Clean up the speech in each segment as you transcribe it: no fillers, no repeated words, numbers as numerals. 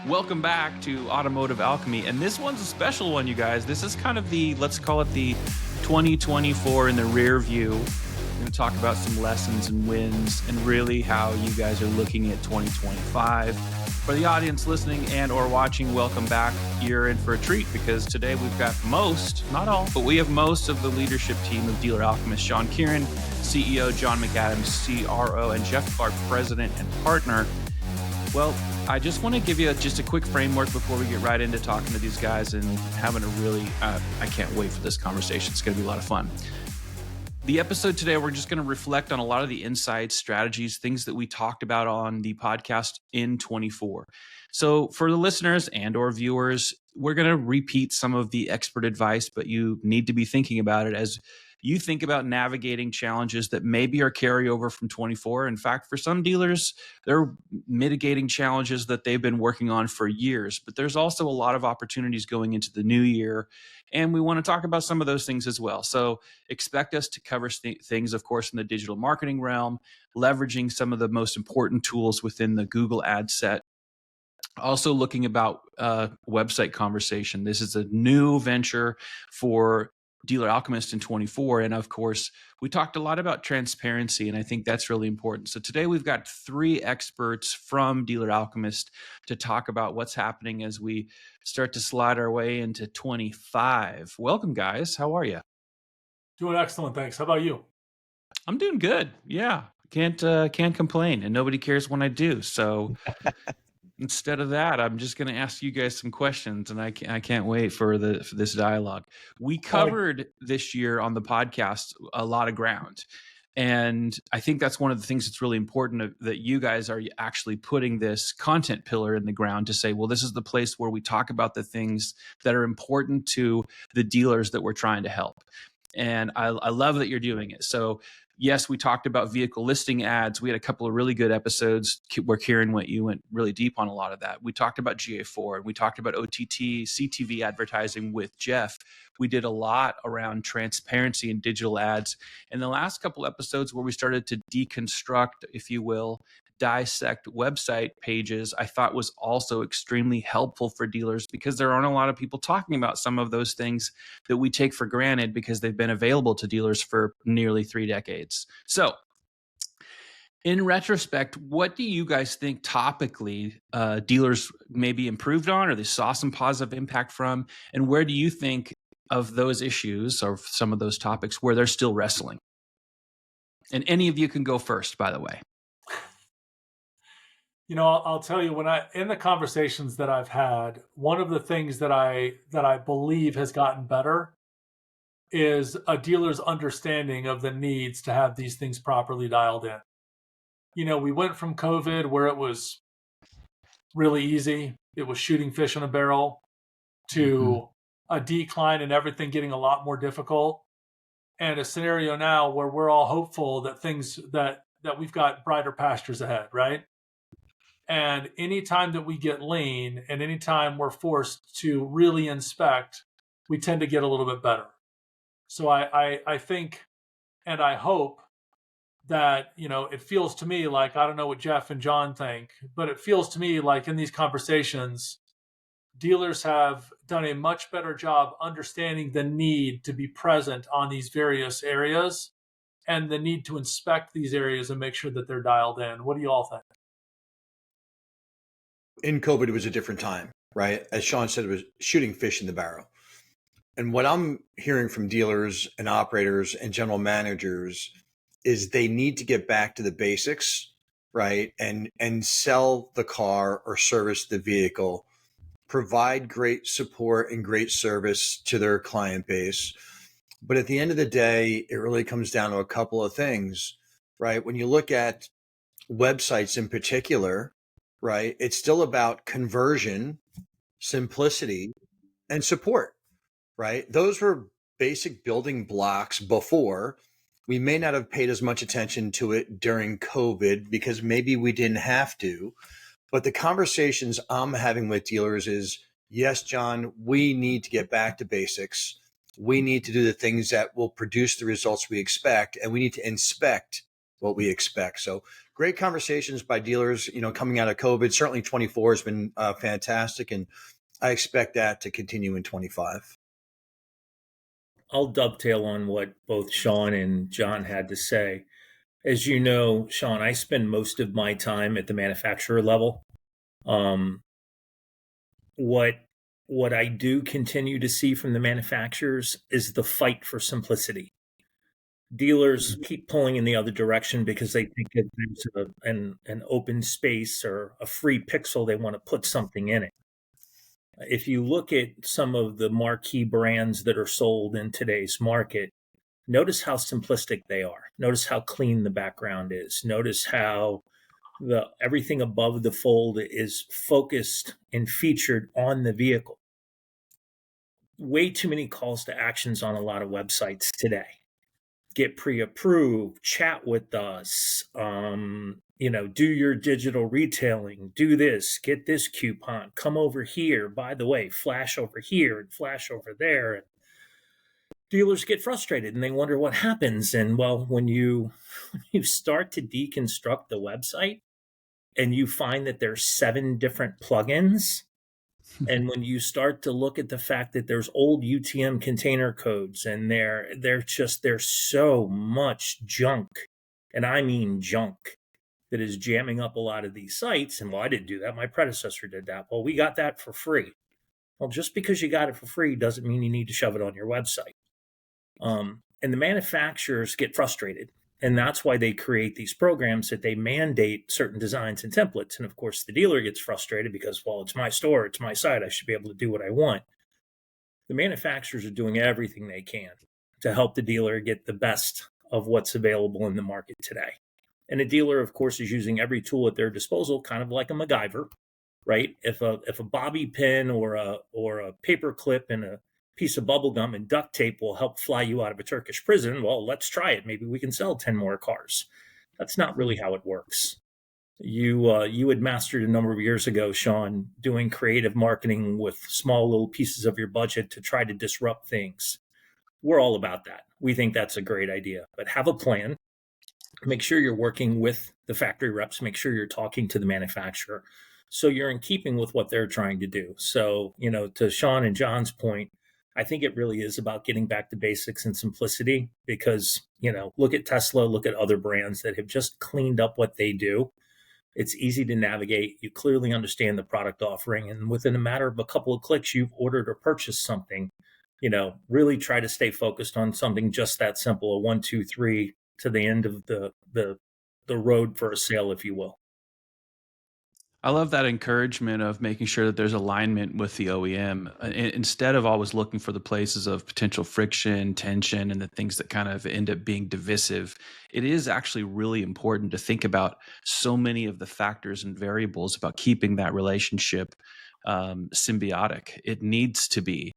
Welcome back to Automotive Alchemy, and this one's a special one, you guys. This is kind of let's call it the 2024 in the rear view. We're going to talk about some lessons and wins and really how you guys are looking at 2025. For the audience listening and or watching, welcome back. You're in for a treat because today we've got most, not all, but we have most of the leadership team of Dealer Alchemist. Shean Kirin, CEO, John McAdams, CRO, and Jeff Clark, president and partner. Well, I just want to give you just a quick framework before we get right into talking to these guys and having a really, I can't wait for this conversation. It's going to be a lot of fun. The episode today, we're just going to reflect on a lot of the insights, strategies, things that we talked about on the podcast in 24. So for the listeners and or viewers, we're going to repeat some of the expert advice, but you need to be thinking about it as you think about navigating challenges that maybe are carryover from 24. In fact, for some dealers, they're mitigating challenges that they've been working on for years, but there's also a lot of opportunities going into the new year. And we want to talk about some of those things as well. So expect us to cover things, of course, in the digital marketing realm, leveraging some of the most important tools within the Google ad set. Also looking about website conversation. This is a new venture for Dealer Alchemist in 24. And of course, we talked a lot about transparency, and I think that's really important. So today we've got three experts from Dealer Alchemist to talk about what's happening as we start to slide our way into 25. Welcome, guys. How are you? Doing excellent, thanks. How about you? I'm doing good. Yeah, can't complain, and nobody cares when I do. So instead of that, I'm just going to ask you guys some questions, and I can't wait for this dialogue. We covered this year on the podcast a lot of ground, and I think that's one of the things that's really important that you guys are actually putting this content pillar in the ground to say, well, this is the place where we talk about the things that are important to the dealers that we're trying to help. And I love that you're doing it. So yes, we talked about vehicle listing ads. We had a couple of really good episodes where Kirin went really deep on a lot of that. We talked about GA4, and we talked about OTT, CTV advertising with Jeff. We did a lot around transparency in digital ads. And the last couple episodes where we started to deconstruct, if you will, dissect website pages, I thought was also extremely helpful for dealers because there aren't a lot of people talking about some of those things that we take for granted because they've been available to dealers for nearly 3 decades. So in retrospect, what do you guys think topically dealers maybe improved on or they saw some positive impact from? And where do you think of those issues or some of those topics where they're still wrestling? And any of you can go first, by the way. You know, I'll tell you, in the conversations that I've had, one of the things that I believe has gotten better is a dealer's understanding of the needs to have these things properly dialed in. You know, we went from COVID where it was really easy, it was shooting fish in a barrel, to a decline and everything getting a lot more difficult, and a scenario now where we're all hopeful that things that we've got brighter pastures ahead, right? And anytime that we get lean and anytime we're forced to really inspect, we tend to get a little bit better. So I think and I hope that, you know, it feels to me like, I don't know what Jeff and John think, but it feels to me like in these conversations, dealers have done a much better job understanding the need to be present on these various areas and the need to inspect these areas and make sure that they're dialed in. What do you all think? In COVID, it was a different time, right? As Shean said, it was shooting fish in the barrel. And what I'm hearing from dealers and operators and general managers is they need to get back to the basics, right? And sell the car or service the vehicle, provide great support and great service to their client base. But at the end of the day, it really comes down to a couple of things, right? When you look at websites in particular, right, it's still about conversion, simplicity, and support, right? Those were basic building blocks before. We may not have paid as much attention to it during COVID because maybe we didn't have to. But the conversations I'm having with dealers is, yes, John, we need to get back to basics. We need to do the things that will produce the results we expect, and we need to inspect what we expect. So great conversations by dealers, coming out of COVID. Certainly 24 has been fantastic, and I expect that to continue in 25. I'll dovetail on what both Sean and John had to say. As you know, Sean, I spend most of my time at the manufacturer level. What I do continue to see from the manufacturers is the fight for simplicity. Dealers keep pulling in the other direction because they think that there's an open space or a free pixel, they want to put something in it. If you look at some of the marquee brands that are sold in today's market, notice how simplistic they are. Notice how clean the background is. Notice how everything above the fold is focused and featured on the vehicle. Way too many calls to actions on a lot of websites today. Get pre-approved, chat with us, do your digital retailing, do this, get this coupon, come over here, by the way, flash over here and flash over there. And dealers get frustrated and they wonder what happens. And well, when you start to deconstruct the website and you find that there's 7 different plugins, and when you start to look at the fact that there's old UTM container codes and there's so much junk, and I mean junk, that is jamming up a lot of these sites. And well, I didn't do that. My predecessor did that. Well, we got that for free. Well, just because you got it for free doesn't mean you need to shove it on your website. And the manufacturers get frustrated. And that's why they create these programs that they mandate certain designs and templates. And of course, the dealer gets frustrated because, well, it's my store, it's my site, I should be able to do what I want. The manufacturers are doing everything they can to help the dealer get the best of what's available in the market today. And a dealer, of course, is using every tool at their disposal, kind of like a MacGyver, right? If a bobby pin or a paper clip and a piece of bubble gum and duct tape will help fly you out of a Turkish prison, well, let's try it. Maybe we can sell 10 more cars. That's not really how it works. You had mastered a number of years ago, Sean, doing creative marketing with small little pieces of your budget to try to disrupt things. We're all about that. We think that's a great idea, but have a plan. Make sure you're working with the factory reps. Make sure you're talking to the manufacturer so you're in keeping with what they're trying to do. So, to Sean and John's point, I think it really is about getting back to basics and simplicity because, look at Tesla, look at other brands that have just cleaned up what they do. It's easy to navigate. You clearly understand the product offering. And within a matter of a couple of clicks, you've ordered or purchased something. Really try to stay focused on something just that simple, a 1, 2, 3 to the end of the road for a sale, if you will. I love that encouragement of making sure that there's alignment with the OEM instead of always looking for the places of potential friction, tension, and the things that kind of end up being divisive. It is actually really important to think about so many of the factors and variables about keeping that relationship symbiotic. It needs to be.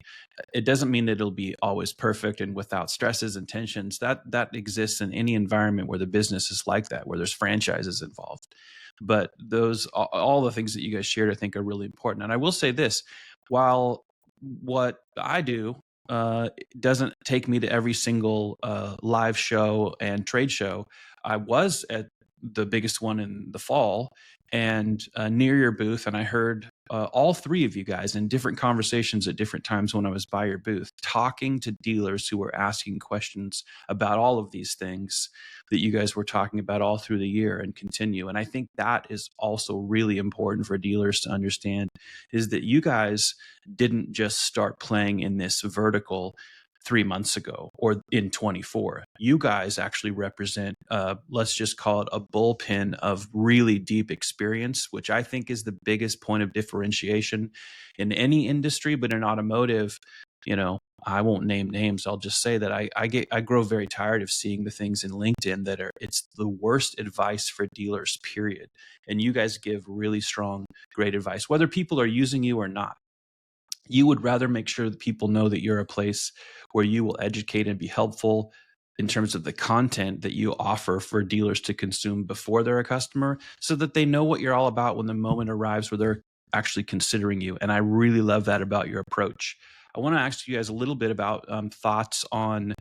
It doesn't mean that it'll be always perfect and without stresses and tensions. That exists in any environment where the business is like that, where there's franchises involved. But all the things that you guys shared, I think, are really important. And I will say this: while what I do doesn't take me to every single live show and trade show, I was at the biggest one in the fall and near your booth, and I heard all 3 of you guys in different conversations at different times when I was by your booth, talking to dealers who were asking questions about all of these things that you guys were talking about all through the year and continue. And I think that is also really important for dealers to understand, is that you guys didn't just start playing in this vertical 3 months ago or in 24. You guys actually represent, let's just call it a bullpen of really deep experience, which I think is the biggest point of differentiation in any industry, but in automotive, I won't name names. I'll just say that I grow very tired of seeing the things in LinkedIn that it's the worst advice for dealers, period. And you guys give really strong, great advice, whether people are using you or not. You would rather make sure that people know that you're a place where you will educate and be helpful in terms of the content that you offer for dealers to consume before they're a customer, so that they know what you're all about when the moment arrives where they're actually considering you. And I really love that about your approach. I want to ask you guys a little bit about thoughts on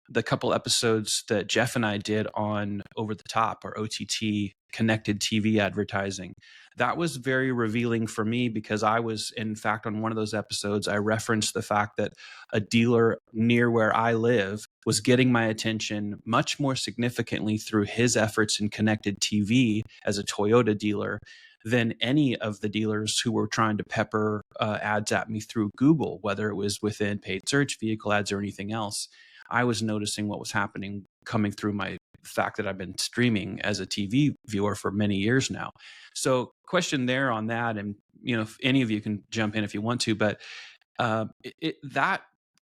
the couple episodes that Jeff and I did on over the top or OTT connected TV advertising. That was very revealing for me because I was, in fact, on one of those episodes, I referenced the fact that a dealer near where I live was getting my attention much more significantly through his efforts in connected TV as a Toyota dealer than any of the dealers who were trying to pepper ads at me through Google, whether it was within paid search, vehicle ads, or anything else. I was noticing what was happening coming through my fact that I've been streaming as a TV viewer for many years now. So question there on that, and if any of you can jump in if you want to, but that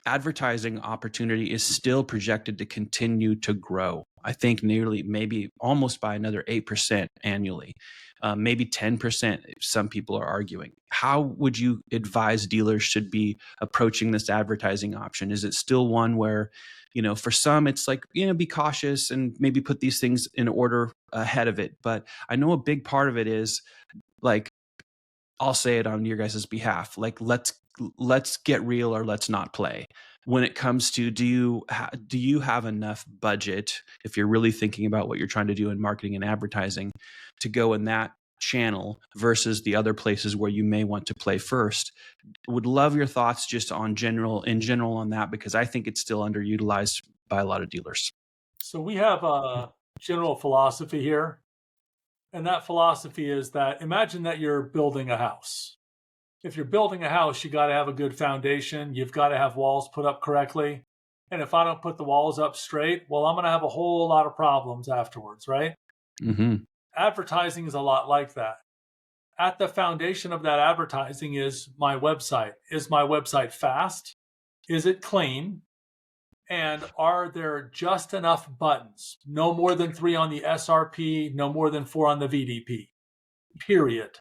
advertising opportunity is still projected to continue to grow. I think nearly, maybe almost by another 8% annually, maybe 10%. Some people are arguing. How would you advise dealers should be approaching this advertising option? Is it still one where, for some, it's like, be cautious and maybe put these things in order ahead of it. But I know a big part of it is like, I'll say it on your guys' behalf, like, let's get real or let's not play. When it comes to, do you have enough budget, if you're really thinking about what you're trying to do in marketing and advertising, to go in that channel versus the other places where you may want to play first? Would love your thoughts just in general on that, because I think it's still underutilized by a lot of dealers. So we have a general philosophy here. And that philosophy is that, imagine that you're building a house. If you're building a house, you got to have a good foundation. You've got to have walls put up correctly. And if I don't put the walls up straight, well, I'm going to have a whole lot of problems afterwards, right? Mm-hmm. Advertising is a lot like that. At the foundation of that advertising is my website. Is my website fast? Is it clean? And are there just enough buttons? No more than 3 on the SRP, no more than 4 on the VDP. Period.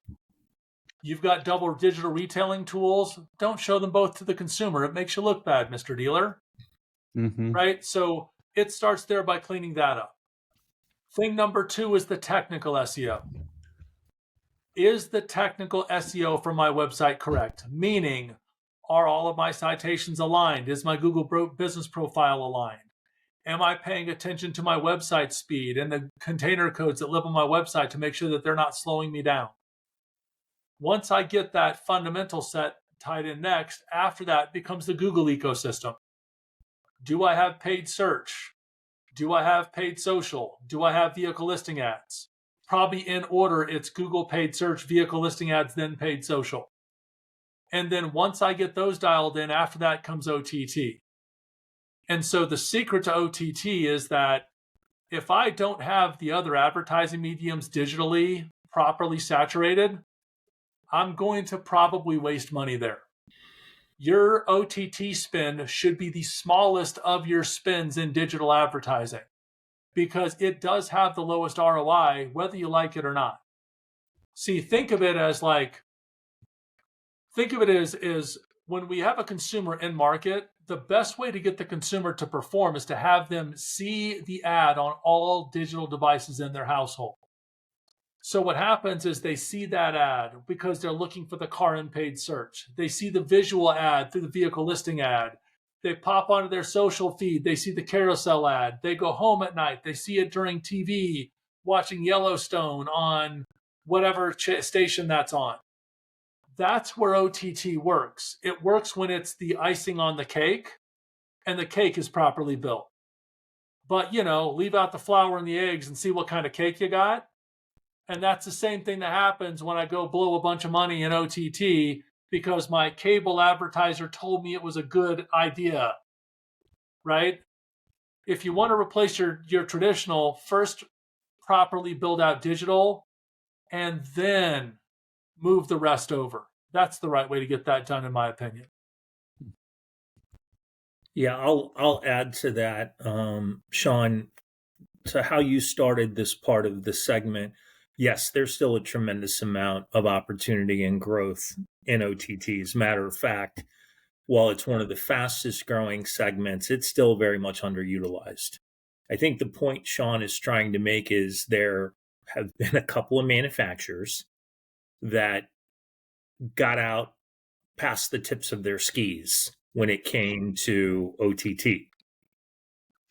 You've got double digital retailing tools. Don't show them both to the consumer. It makes you look bad, Mr. Dealer. Mm-hmm. Right? So it starts there by cleaning that up. Thing number 2 is the technical SEO. Is the technical SEO for my website correct? Meaning, are all of my citations aligned? Is my Google business profile aligned? Am I paying attention to my website speed and the container codes that live on my website to make sure that they're not slowing me down? Once I get that fundamental set tied in next, after that becomes the Google ecosystem. Do I have paid search? Do I have paid social? Do I have vehicle listing ads? Probably in order, it's Google paid search, vehicle listing ads, then paid social. And then once I get those dialed in, after that comes OTT. And so the secret to OTT is that if I don't have the other advertising mediums digitally properly saturated, I'm going to probably waste money there. Your OTT spend should be the smallest of your spends in digital advertising because it does have the lowest ROI, whether you like it or not. See, think of it as when we have a consumer in market, the best way to get the consumer to perform is to have them see the ad on all digital devices in their household. So what happens is they see that ad because they're looking for the car in paid search. They see the visual ad through the vehicle listing ad. They pop onto their social feed. They see the carousel ad. They go home at night. They see it during TV, watching Yellowstone on whatever station that's on. That's where OTT works. It works when it's the icing on the cake and the cake is properly built. But, leave out the flour and the eggs and see what kind of cake you got. And that's the same thing that happens when I go blow a bunch of money in OTT because my cable advertiser told me it was a good idea, right? If you want to replace your traditional, first properly build out digital and then move the rest over. That's the right way to get that done, in my opinion. Yeah, I'll add to that, Sean, to how you started this part of the segment. Yes, there's still a tremendous amount of opportunity and growth in OTTs. Matter of fact, while it's one of the fastest growing segments, it's still very much underutilized. I think the point Sean is trying to make is there have been a couple of manufacturers that got out past the tips of their skis when it came to OTT.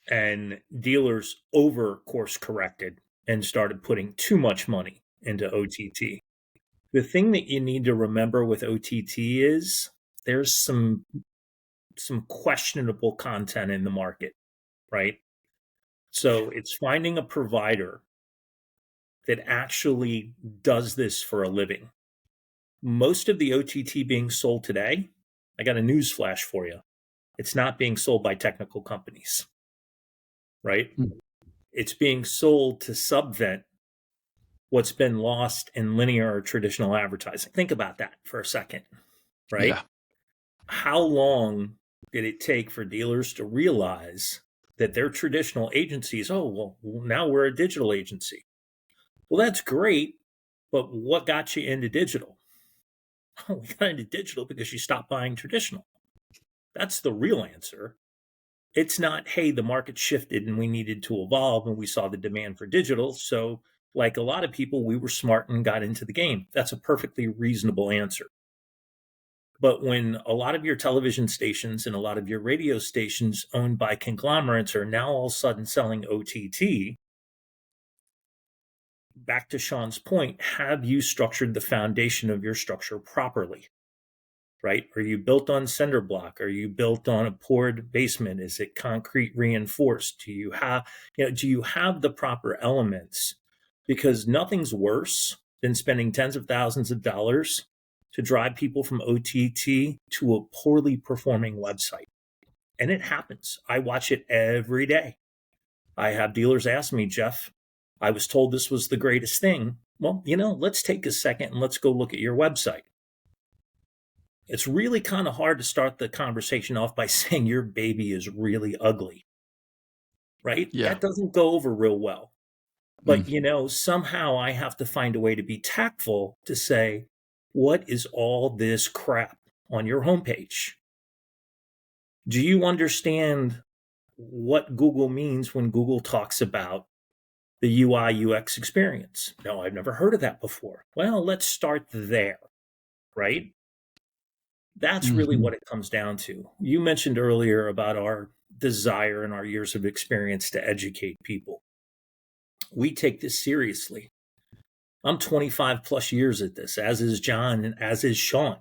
and dealers over course corrected and started putting too much money into OTT. The thing that you need to remember with OTT is there's some questionable content in the market, right? So it's finding a provider that actually does this for a living. Most of the OTT being sold today, I got a news flash for you. It's not being sold by technical companies, right? It's being sold to subvent what's been lost in linear or traditional advertising. Think about that for a second, right? Yeah. How long did it take for dealers to realize that their traditional agencies, oh, well, now we're a digital agency? Well, that's great, but what got you into digital? Oh, we got into digital because you stopped buying traditional. That's the real answer. It's not, hey, the market shifted and we needed to evolve and we saw the demand for digital. So, like a lot of people, we were smart and got into the game. That's a perfectly reasonable answer. But when a lot of your television stations and a lot of your radio stations owned by conglomerates are now all of a sudden selling OTT, back to Sean's point, have you structured the foundation of your structure properly? Right? Are you built on cinder block? Are you built on a poured basement? Is it concrete reinforced? Do you have the proper elements? Because nothing's worse than spending tens of thousands of dollars to drive people from OTT to a poorly performing website. And it happens. I watch it every day. I have dealers ask me, Jeff, I was told this was the greatest thing. Well, let's take a second and let's go look at your website. It's really kind of hard to start the conversation off by saying your baby is really ugly, right? Yeah. That doesn't go over real well. But, somehow I have to find a way to be tactful to say, what is all this crap on your homepage? Do you understand what Google means when Google talks about the UI UX experience? No, I've never heard of that before. Well, let's start there, right? That's really what it comes down to. You mentioned earlier about our desire and our years of experience to educate people. We take this seriously. I'm 25 plus years at this, as is John and as is Sean.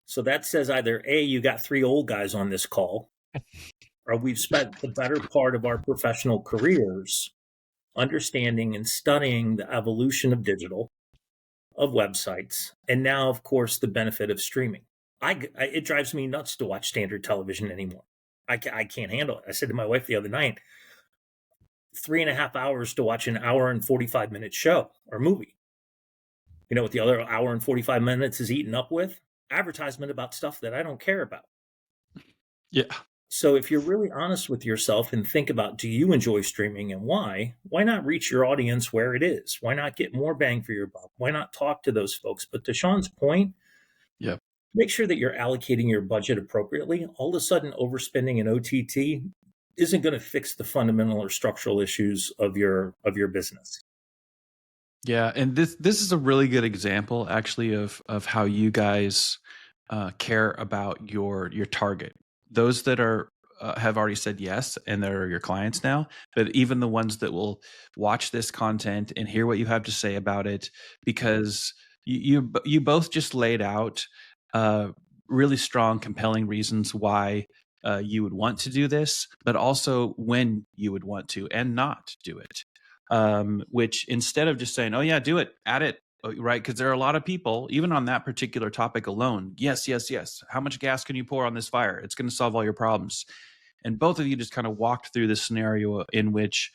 So that says either A, you got 3 old guys on this call, or we've spent the better part of our professional careers understanding and studying the evolution of digital, of websites, and now, of course, the benefit of streaming. It drives me nuts to watch standard television anymore. I can't handle it. I said to my wife the other night, 3.5 hours to watch an hour and 45-minute show or movie. You know what the other hour and 45 minutes is eaten up with? Advertisement about stuff that I don't care about. Yeah. So if you're really honest with yourself and think about, do you enjoy streaming and why not reach your audience where it is? Why not get more bang for your buck? Why not talk to those folks? But to Sean's point, Yep. make sure that you're allocating your budget appropriately. All of a sudden, overspending in OTT isn't going to fix the fundamental or structural issues of your business. Yeah, and this is a really good example, actually, of how you guys care about your target. Those that are have already said yes, and they're your clients now, but even the ones that will watch this content and hear what you have to say about it, because you both just laid out really strong, compelling reasons why you would want to do this, but also when you would want to and not do it. Which instead of just saying, oh yeah, do it, add it, right? Because there are a lot of people, even on that particular topic alone, yes. How much gas can you pour on this fire? It's going to solve all your problems. And both of you just kind of walked through this scenario in which,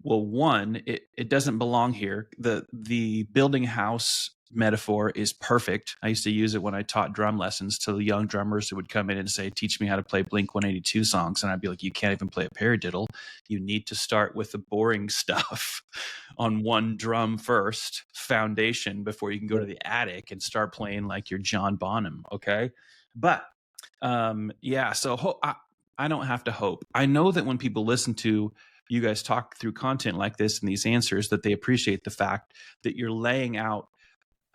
well, one, it doesn't belong here. The building house metaphor is perfect. I used to use it when I taught drum lessons to the young drummers who would come in and say, teach me how to play Blink 182 songs. And I'd be like, you can't even play a paradiddle. You need to start with the boring stuff on one drum first, foundation, before you can go to the attic and start playing like you're John Bonham. Okay. But yeah, so I don't have to hope. I know that when people listen to you guys talk through content like this and these answers, that they appreciate the fact that you're laying out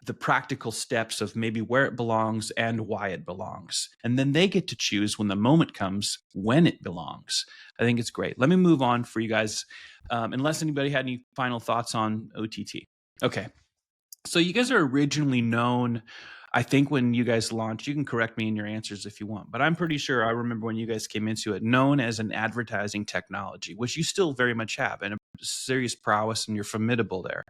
the practical steps of maybe where it belongs and why it belongs. And then they get to choose when the moment comes when it belongs. I think it's great. Let me move on for you guys, unless anybody had any final thoughts on OTT. Okay. So you guys are originally known, I think when you guys launched, you can correct me in your answers if you want, but I'm pretty sure I remember when you guys came into it, known as an advertising technology, which you still very much have, and a serious prowess, and you're formidable there.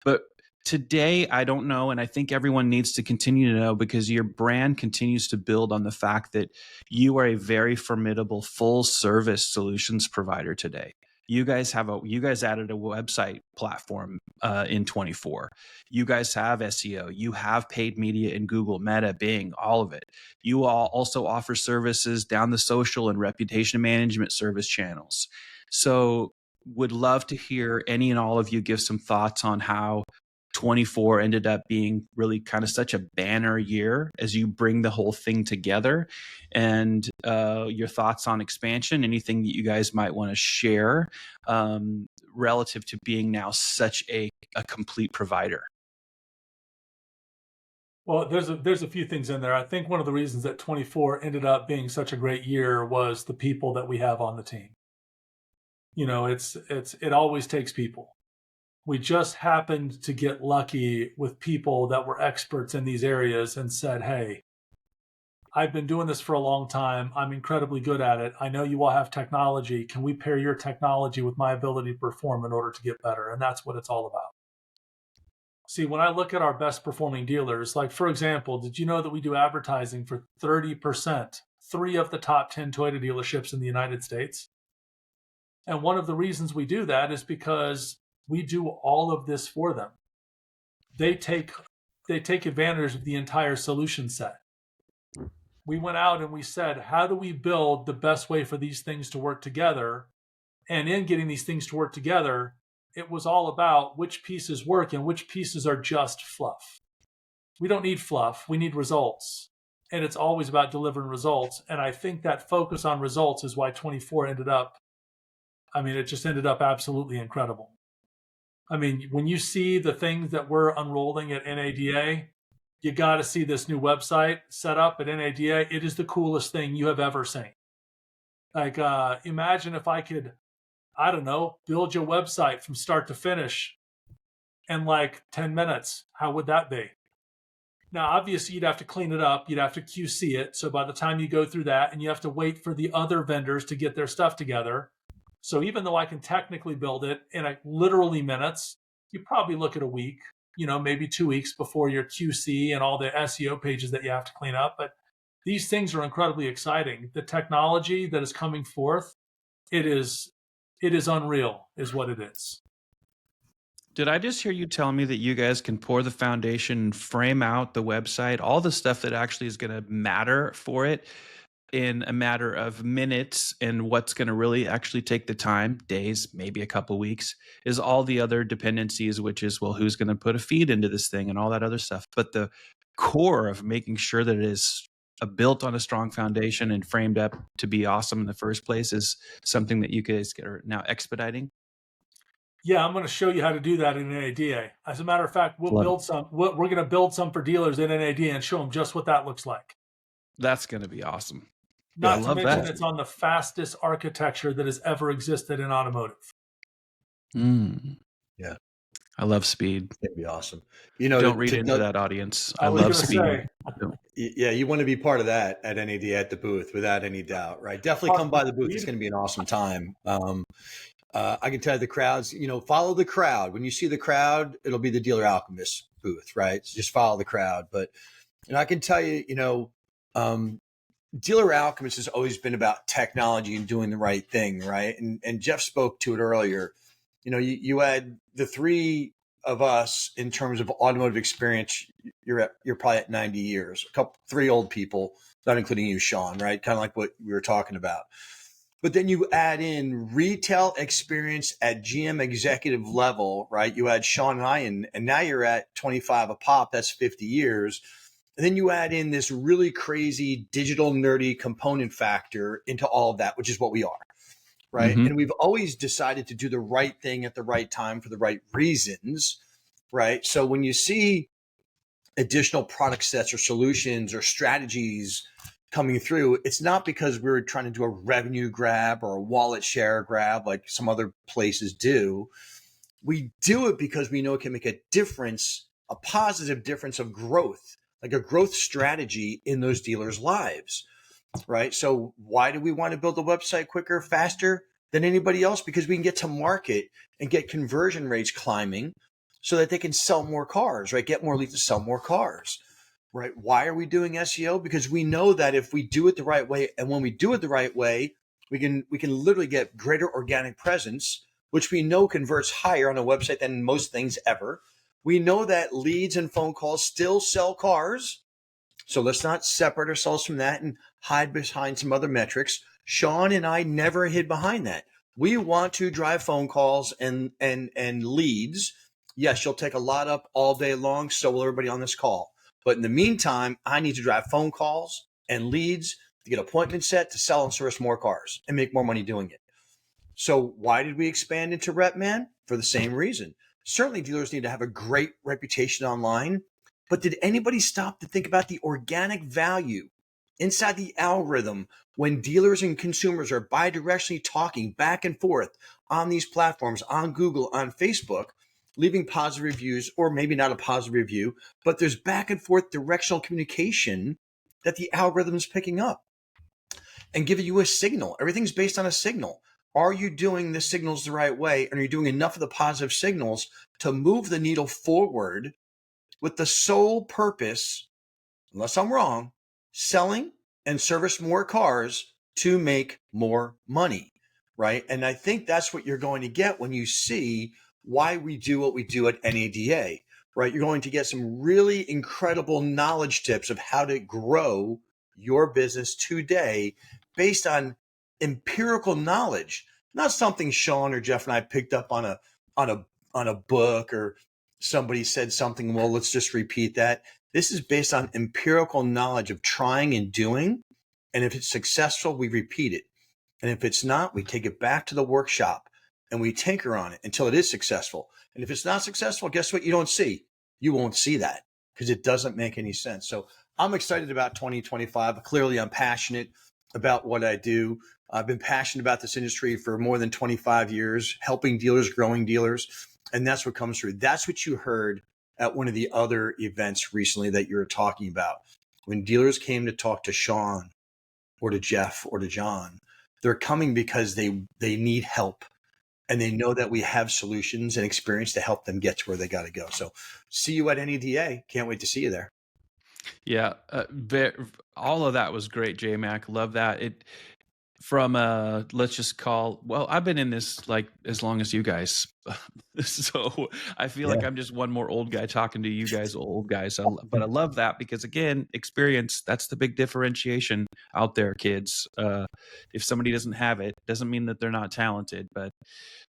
But today, I don't know, and I think everyone needs to continue to know, because your brand continues to build on the fact that you are a very formidable full service solutions provider today. You guys added a website platform in 24. You guys have SEO. You have paid media in Google, Meta, Bing, all of it. You all also offer services down the social and reputation management service channels. So would love to hear any and all of you give some thoughts on how 24 ended up being really kind of such a banner year as you bring the whole thing together, and your thoughts on expansion, anything that you guys might want to share relative to being now such a complete provider. Well, there's a few things in there. I think one of the reasons that 24 ended up being such a great year was the people that we have on the team. You know, it always takes people. We just happened to get lucky with people that were experts in these areas and said, hey, I've been doing this for a long time. I'm incredibly good at it. I know you all have technology. Can we pair your technology with my ability to perform in order to get better? And that's what it's all about. See, when I look at our best performing dealers, like, for example, did you know that we do advertising for 30%, 3 of the top 10 Toyota dealerships in the United States? And one of the reasons we do that is because we do all of this for them. They take advantage of the entire solution set. We went out and we said, how do we build the best way for these things to work together? And in getting these things to work together, it was all about which pieces work and which pieces are just fluff. We don't need fluff. We need results. And it's always about delivering results. And I think that focus on results is why 24 ended up, it just ended up absolutely incredible. When you see the things that we're unrolling at NADA, you got to see this new website set up at NADA. It is the coolest thing you have ever seen. Like, imagine if I could, build your website from start to finish in like 10 minutes. How would that be? Now, obviously, you'd have to clean it up. You'd have to QC it. So by the time you go through that, and you have to wait for the other vendors to get their stuff together. So even though I can technically build it in literally minutes, you probably look at a week, maybe 2 weeks before your QC and all the SEO pages that you have to clean up. But these things are incredibly exciting. The technology that is coming forth, it is unreal, is what it is. Did I just hear you tell me that you guys can pour the foundation, frame out the website, all the stuff that actually is going to matter for it in a matter of minutes, and what's going to really actually take the time, days, maybe a couple weeks, is all the other dependencies, which is, well, who's going to put a feed into this thing and all that other stuff. But the core of making sure that it is built on a strong foundation and framed up to be awesome in the first place is something that you guys are now expediting. Yeah, I'm going to show you how to do that in NADA. As a matter of fact, we're going to build some for dealers in NADA and show them just what that looks like. That's going to be awesome. Not to mention it's on the fastest architecture that has ever existed in automotive. Yeah. I love speed. It's going to be awesome. Don't read into that, audience. I love speed. Yeah, you want to be part of that at NAD at the booth, without any doubt, right? Definitely come by the booth. It's going to be an awesome time. I can tell you the crowds, follow the crowd. When you see the crowd, it'll be the Dealer Alchemist booth, right? So just follow the crowd. But I can tell you, Dealer Alchemist has always been about technology and doing the right thing, right? And Jeff spoke to it earlier. You had the 3 of us in terms of automotive experience. You're probably at 90 years. 3 old people, not including you, Sean, right? Kind of like what we were talking about. But then you add in retail experience at GM executive level, right? You add Sean and I in, and now you're at 25 a pop. That's 50 years. And then you add in this really crazy digital nerdy component factor into all of that, which is what we are, right? Mm-hmm. And we've always decided to do the right thing at the right time for the right reasons, right? So when you see additional product sets or solutions or strategies coming through, it's not because we're trying to do a revenue grab or a wallet share grab like some other places do. We do it because we know it can make a difference, a positive difference of growth, like a growth strategy in those dealers' lives, right? So why do we want to build a website quicker, faster than anybody else? Because we can get to market and get conversion rates climbing so that they can sell more cars, right? Get more leads to sell more cars, right? Why are we doing SEO? Because we know that if we do it the right way, and when we do it the right way, we can literally get greater organic presence, which we know converts higher on a website than most things ever. We know that leads and phone calls still sell cars. So let's not separate ourselves from that and hide behind some other metrics. Sean and I never hid behind that. We want to drive phone calls and leads. Yes, you'll take a lot up all day long. So will everybody on this call. But in the meantime, I need to drive phone calls and leads to get appointments set to sell and service more cars and make more money doing it. So why did we expand into Repman? For the same reason. Certainly dealers need to have a great reputation online, but did anybody stop to think about the organic value inside the algorithm when dealers and consumers are bidirectionally talking back and forth on these platforms, on Google, on Facebook, leaving positive reviews, or maybe not a positive review, but there's back and forth directional communication that the algorithm is picking up and giving you a signal. Everything's based on a signal. Are you doing the signals the right way? And are you doing enough of the positive signals to move the needle forward with the sole purpose, unless I'm wrong, selling and service more cars to make more money, right? And I think that's what you're going to get when you see why we do what we do at NADA, right? You're going to get some really incredible knowledge tips of how to grow your business today based on empirical knowledge, not something Sean or Jeff and I picked up on a book, or somebody said something, well, let's just repeat that. This is based on empirical knowledge of trying and doing. And if it's successful, we repeat it. And if it's not, we take it back to the workshop and we tinker on it until it is successful. And if it's not successful, guess what? You don't see. You won't see that because it doesn't make any sense. So I'm excited about 2025. Clearly, I'm passionate about what I do. I've been passionate about this industry for more than 25 years, helping dealers, growing dealers. And that's what comes through. That's what you heard at one of the other events recently that you were talking about. When dealers came to talk to Sean or to Jeff or to John, they're coming because they need help. And they know that we have solutions and experience to help them get to where they got to go. So see you at NADA. Can't wait to see you there. Yeah, all of that was great, J-Mac. Love that. From let's just call, well, I've been in this like as long as you guys. So I feel like I'm just one more old guy talking to you guys, old guys. But I love that because, again, experience, that's the big differentiation out there, kids. If somebody doesn't have it, doesn't mean that they're not talented, but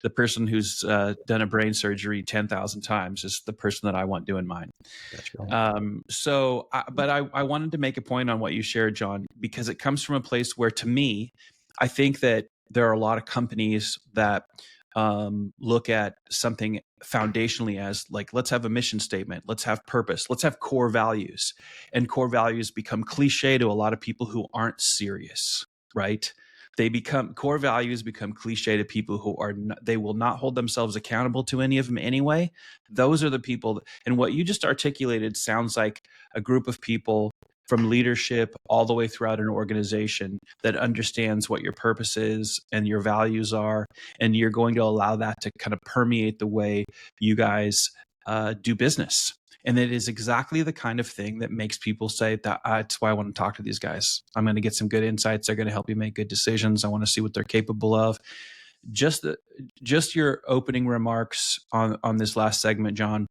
the person who's done a brain surgery 10,000 times is the person that I want doing mine. That's right. But I wanted to make a point on what you shared, John, because it comes from a place where, to me, I think that there are a lot of companies that look at something foundationally as like, let's have a mission statement, let's have purpose, let's have core values. And core values become cliche to a lot of people who aren't serious, right? Core values become cliche to people who are not, they will not hold themselves accountable to any of them anyway. Those are the people, and what you just articulated sounds like a group of people from leadership all the way throughout an organization that understands what your purpose is and your values are, and you're going to allow that to kind of permeate the way you guys do business. And it is exactly the kind of thing that makes people say that's why I want to talk to these guys. I'm going to get some good insights. They're going to help you make good decisions. I want to see what they're capable of. Just your opening remarks on this last segment, John,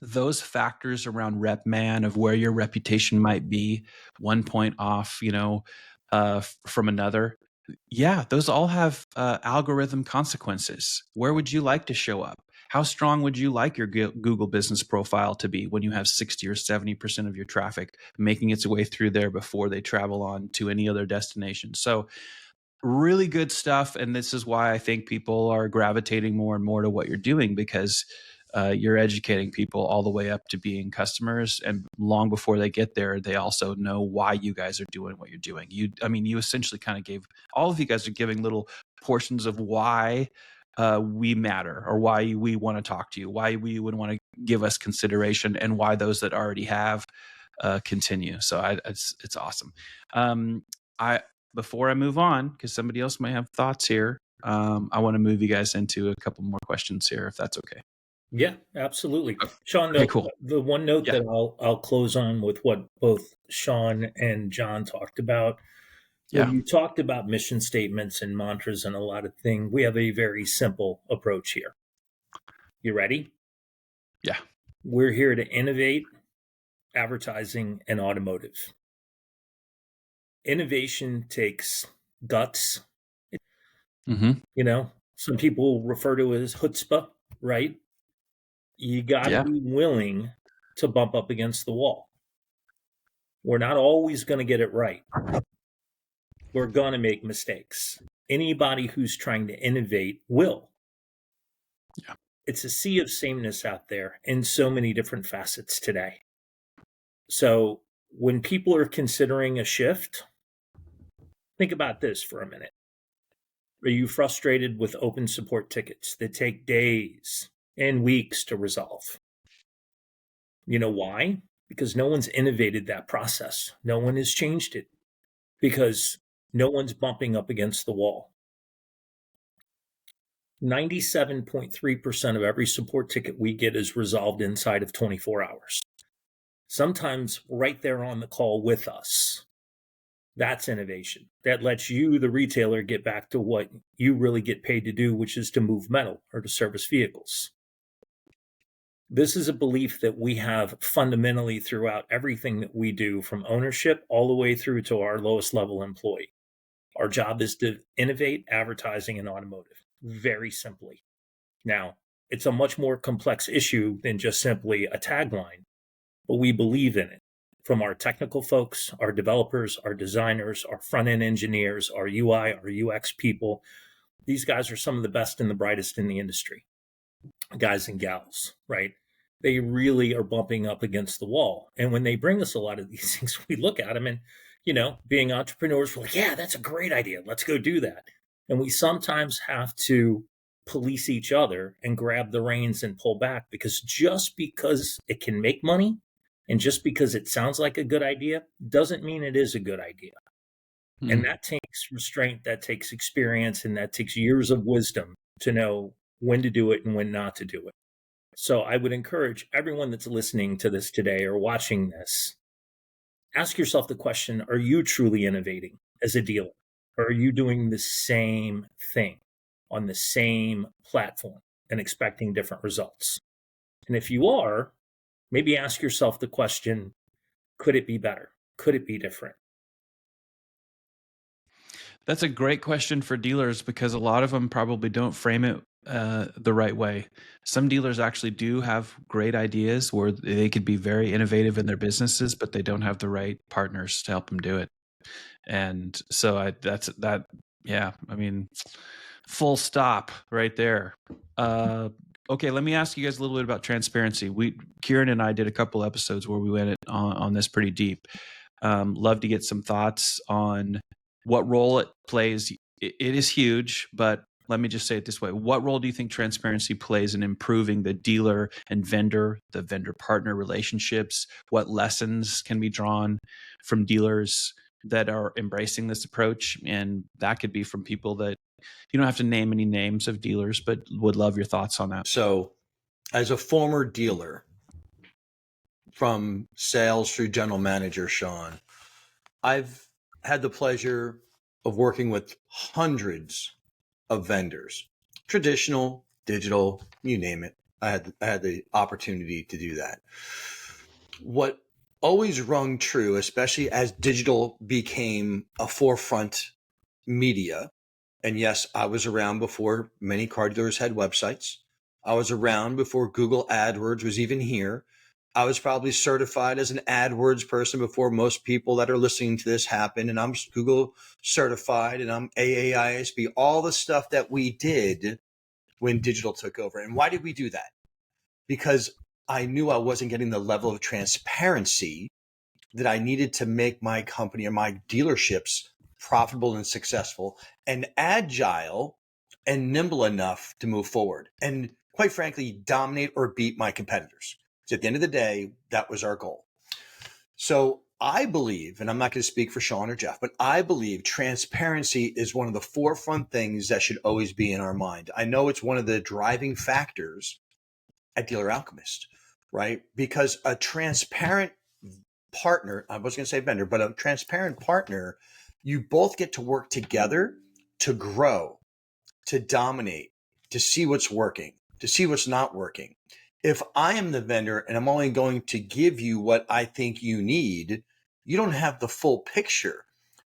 those factors around rep man of where your reputation might be 1 point off, from another. Yeah, those all have algorithm consequences. Where would you like to show up? How strong would you like your Google business profile to be when you have 60 or 70% of your traffic making its way through there before they travel on to any other destination? So really good stuff. And this is why I think people are gravitating more and more to what you're doing, because you're educating people all the way up to being customers, and long before they get there, they also know why you guys are doing what you're doing. You essentially kind of gave, all of you guys are giving little portions of why we matter, or why we want to talk to you, why we would want to give us consideration, and why those that already have continue. So it's awesome. Before I move on, because somebody else might have thoughts here, I want to move you guys into a couple more questions here, if that's okay. Yeah, absolutely. Sean, Okay, cool. the one note Yeah. that I'll close on with what both Sean and John talked about. Yeah. When you talked about mission statements and mantras and a lot of things, we have a very simple approach here. You ready? Yeah. We're here to innovate advertising and automotive. Innovation takes guts. Mm-hmm. You know, some people refer to it as chutzpah, right? You got to be willing to bump up against the wall. We're not always going to get it right. We're going to make mistakes. Anybody who's trying to innovate will. Yeah. It's a sea of sameness out there in so many different facets today. So when people are considering a shift, think about this for a minute. Are you frustrated with open support tickets that take days and weeks to resolve? You know why? Because no one's innovated that process. No one has changed it because no one's bumping up against the wall. 97.3% of every support ticket we get is resolved inside of 24 hours. Sometimes right there on the call with us. That's innovation. That lets you, the retailer, get back to what you really get paid to do, which is to move metal or to service vehicles. This is a belief that we have fundamentally throughout everything that we do, from ownership all the way through to our lowest level employee. Our job is to innovate advertising and automotive, very simply. Now, it's a much more complex issue than just simply a tagline, but we believe in it. From our technical folks, our developers, our designers, our front-end engineers, our UI, our UX people, these guys are some of the best and the brightest in the industry. Guys and gals, right? They really are bumping up against the wall. And when they bring us a lot of these things, we look at them and, you know, being entrepreneurs, we're like, yeah, that's a great idea. Let's go do that. And we sometimes have to police each other and grab the reins and pull back, because just because it can make money and just because it sounds like a good idea doesn't mean it is a good idea. Mm-hmm. And that takes restraint, that takes experience, and that takes years of wisdom to know when to do it and when not to do it. So I would encourage everyone that's listening to this today or watching this, ask yourself the question, are you truly innovating as a dealer? Or are you doing the same thing on the same platform and expecting different results? And if you are, maybe ask yourself the question, could it be better? Could it be different? That's a great question for dealers, because a lot of them probably don't frame it the right way. Some dealers actually do have great ideas where they could be very innovative in their businesses, but they don't have the right partners to help them do it. And so yeah, I mean, full stop right there. Okay, let me ask you guys a little bit about transparency. Kirin and I did a couple episodes where we went on this pretty deep. Love to get some thoughts on what role it plays. It is huge, but let me just say it this way. What role do you think transparency plays in improving the dealer and the vendor partner relationships? What lessons can be drawn from dealers that are embracing this approach? And that could be from people that, you don't have to name any names of dealers, but would love your thoughts on that. So as a former dealer, from sales through general manager, Sean, I've had the pleasure of working with hundreds of vendors, traditional, digital, you name it. I had the opportunity to do that. What always rung true, especially as digital became a forefront media, and yes, I was around before many car dealers had websites. I was around before Google AdWords was even here. I was probably certified as an AdWords person before most people that are listening to this happen. And I'm Google certified and I'm AAISB, all the stuff that we did when digital took over. And why did we do that? because I knew I wasn't getting the level of transparency that I needed to make my company or my dealerships profitable and successful and agile and nimble enough to move forward. And quite frankly, dominate or beat my competitors. So at the end of the day, that was our goal. So I believe, and I'm not going to speak for Sean or Jeff, but I believe transparency is one of the forefront things that should always be in our mind. I know it's one of the driving factors at Dealer Alchemist, right? Because a transparent partner, I was going to say vendor, but a transparent partner, you both get to work together to grow, to dominate, to see what's working, to see what's not working. If I am the vendor and I'm only going to give you what I think you need, you don't have the full picture.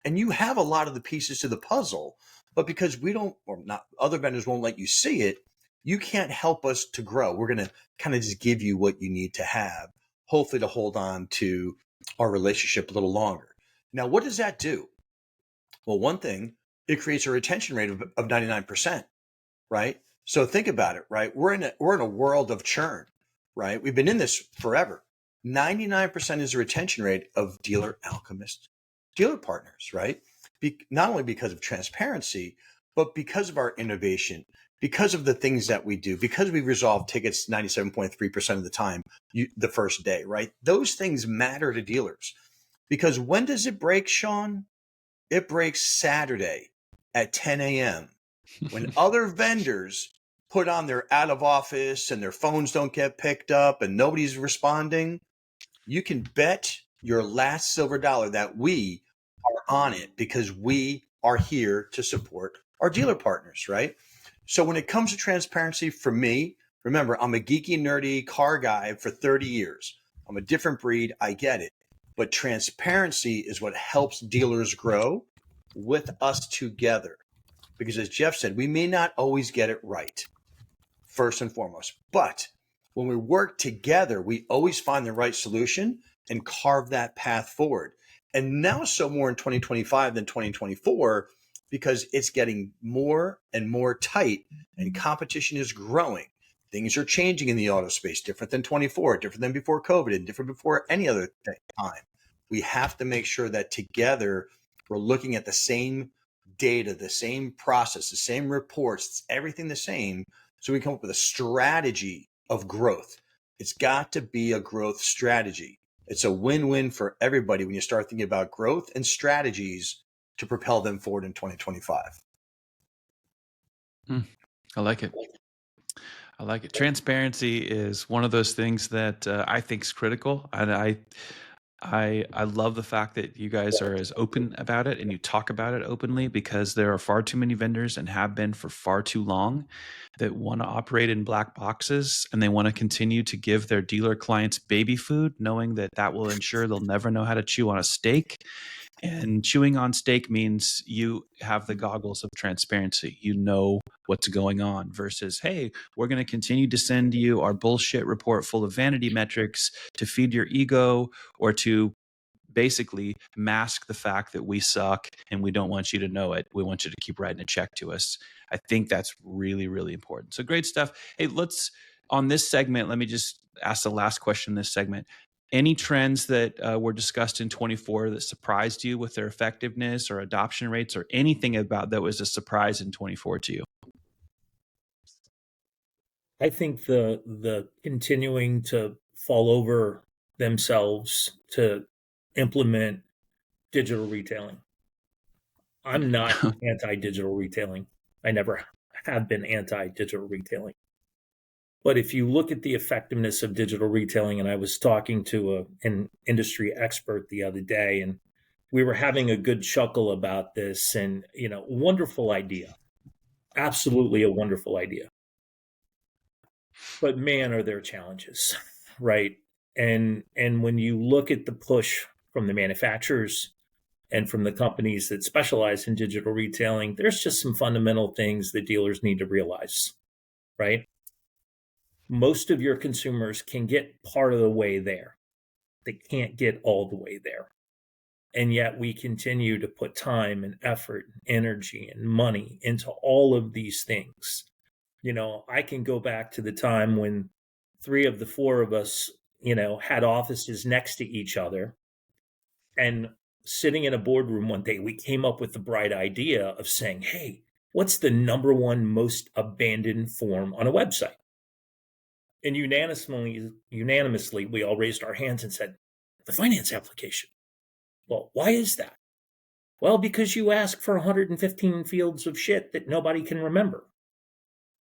And you have a lot of the pieces to the puzzle, but because we don't, or not, other vendors won't let you see it, you can't help us to grow. We're going to kind of just give you what you need to have, hopefully to hold on to our relationship a little longer. Now, what does that do? Well, one thing, it creates a retention rate of 99%, right? So think about it, right? We're in a world of churn, right? We've been in this forever. 99% is the retention rate of Dealer Alchemist dealer partners, right? Not only because of transparency, but because of our innovation, because of the things that we do, because we resolve tickets 97.3% of the time, the first day, right? Those things matter to dealers. Because when does it break, Sean? It breaks Saturday at 10 a.m. when other vendors put on their out of office and their phones don't get picked up and nobody's responding. You can bet your last silver dollar that we are on it because we are here to support our dealer partners, right? So when it comes to transparency for me, remember, I'm a geeky, nerdy car guy for 30 years. I'm a different breed. I get it. But transparency is what helps dealers grow with us together. Because as Jeff said, we may not always get it right, first and foremost. But when we work together, we always find the right solution and carve that path forward. And now so more in 2025 than 2024, because it's getting more and more tight and competition is growing. Things are changing in the auto space, different than 24, different than before COVID, and different before any other time. We have to make sure that together we're looking at the same data, the same process, the same reports, everything the same, so we come up with a strategy of growth. It's got to be a growth strategy. It's a win-win for everybody when you start thinking about growth and strategies to propel them forward in 2025. I like it. I like it. Transparency is one of those things that I think is critical, and I love the fact that you guys are as open about it and you talk about it openly, because there are far too many vendors and have been for far too long that want to operate in black boxes, and they want to continue to give their dealer clients baby food, knowing that that will ensure they'll never know how to chew on a steak. And chewing on steak means you have the goggles of transparency. You know what's going on versus, hey, we're going to continue to send you our bullshit report full of vanity metrics to feed your ego or to basically mask the fact that we suck and we don't want you to know it. We want you to keep writing a check to us. I think that's really, really important. So great stuff. Hey, on this segment, let me just ask the last question in this segment. Any trends that were discussed in 24 that surprised you with their effectiveness or adoption rates, or anything about that was a surprise in 24 to you? I think the continuing to fall over themselves to implement digital retailing. I'm not anti-digital retailing. I never have been anti-digital retailing. But if you look at the effectiveness of digital retailing, and I was talking to an industry expert the other day, and we were having a good chuckle about this, and, wonderful idea. Absolutely a wonderful idea. But man, are there challenges, right? And when you look at the push from the manufacturers and from the companies that specialize in digital retailing, there's just some fundamental things that dealers need to realize, right? Most of your consumers can get part of the way there. They can't get all the way there. And yet we continue to put time and effort and energy and money into all of these things. I can go back to the time when 3 of the 4 of us, had offices next to each other. And sitting in a boardroom one day, we came up with the bright idea of saying, hey, what's the number one most abandoned form on a website? And unanimously, we all raised our hands and said, the finance application. Well, why is that? Well, because you ask for 115 fields of shit that nobody can remember,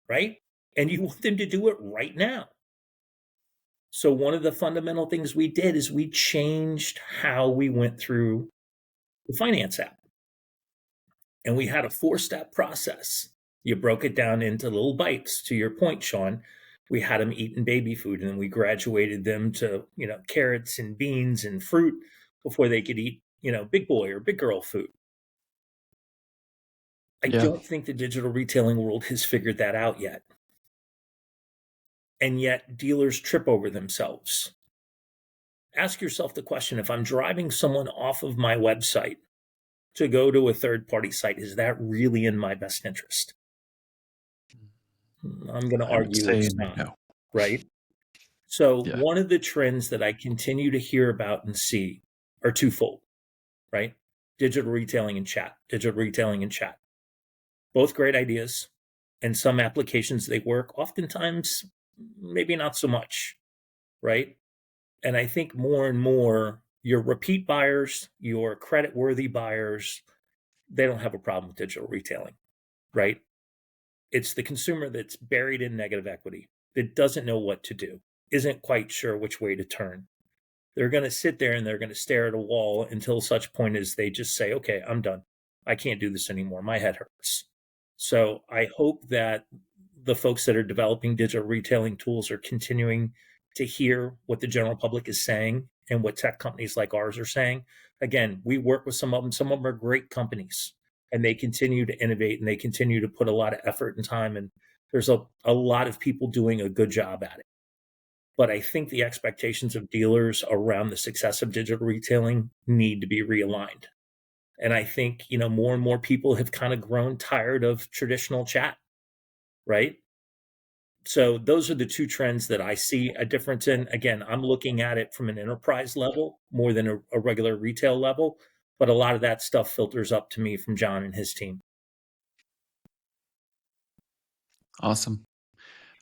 right? And you want them to do it right now. So one of the fundamental things we did is we changed how we went through the finance app. And we had a 4-step process. You broke it down into little bites. To your point, Sean, we had them eating baby food, and then we graduated them to, carrots and beans and fruit before they could eat, big boy or big girl food. I don't think the digital retailing world has figured that out yet. And yet dealers trip over themselves. Ask yourself the question, if I'm driving someone off of my website to go to a third-party site, is that really in my best interest? I'm going to argue it's not, no. Right? So one of the trends that I continue to hear about and see are twofold, right? Digital retailing and chat. Both great ideas, and some applications they work, oftentimes maybe not so much, right? And I think more and more your repeat buyers, your credit-worthy buyers, they don't have a problem with digital retailing, right? It's the consumer that's buried in negative equity, that doesn't know what to do, isn't quite sure which way to turn. They're going to sit there and they're going to stare at a wall until such point as they just say, okay, I'm done. I can't do this anymore. My head hurts. So I hope that the folks that are developing digital retailing tools are continuing to hear what the general public is saying and what tech companies like ours are saying. Again, we work with some of them. Some of them are great companies, and they continue to innovate, and they continue to put a lot of effort and time. And there's a lot of people doing a good job at it. But I think the expectations of dealers around the success of digital retailing need to be realigned. And I think, more and more people have kind of grown tired of traditional chat, right? So those are the two trends that I see a difference in. Again, I'm looking at it from an enterprise level more than a regular retail level, but a lot of that stuff filters up to me from John and his team. Awesome.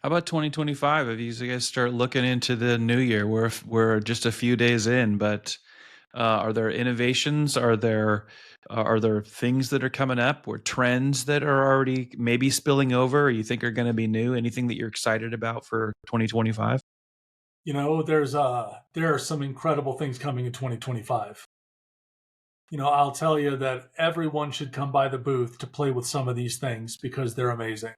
How about 2025? If you guys start looking into the new year, we're just a few days in, but are there innovations? Are there things that are coming up, or trends that are already maybe spilling over, or you think are going to be new? Anything that you're excited about for 2025? There are some incredible things coming in 2025. I'll tell you that everyone should come by the booth to play with some of these things because they're amazing.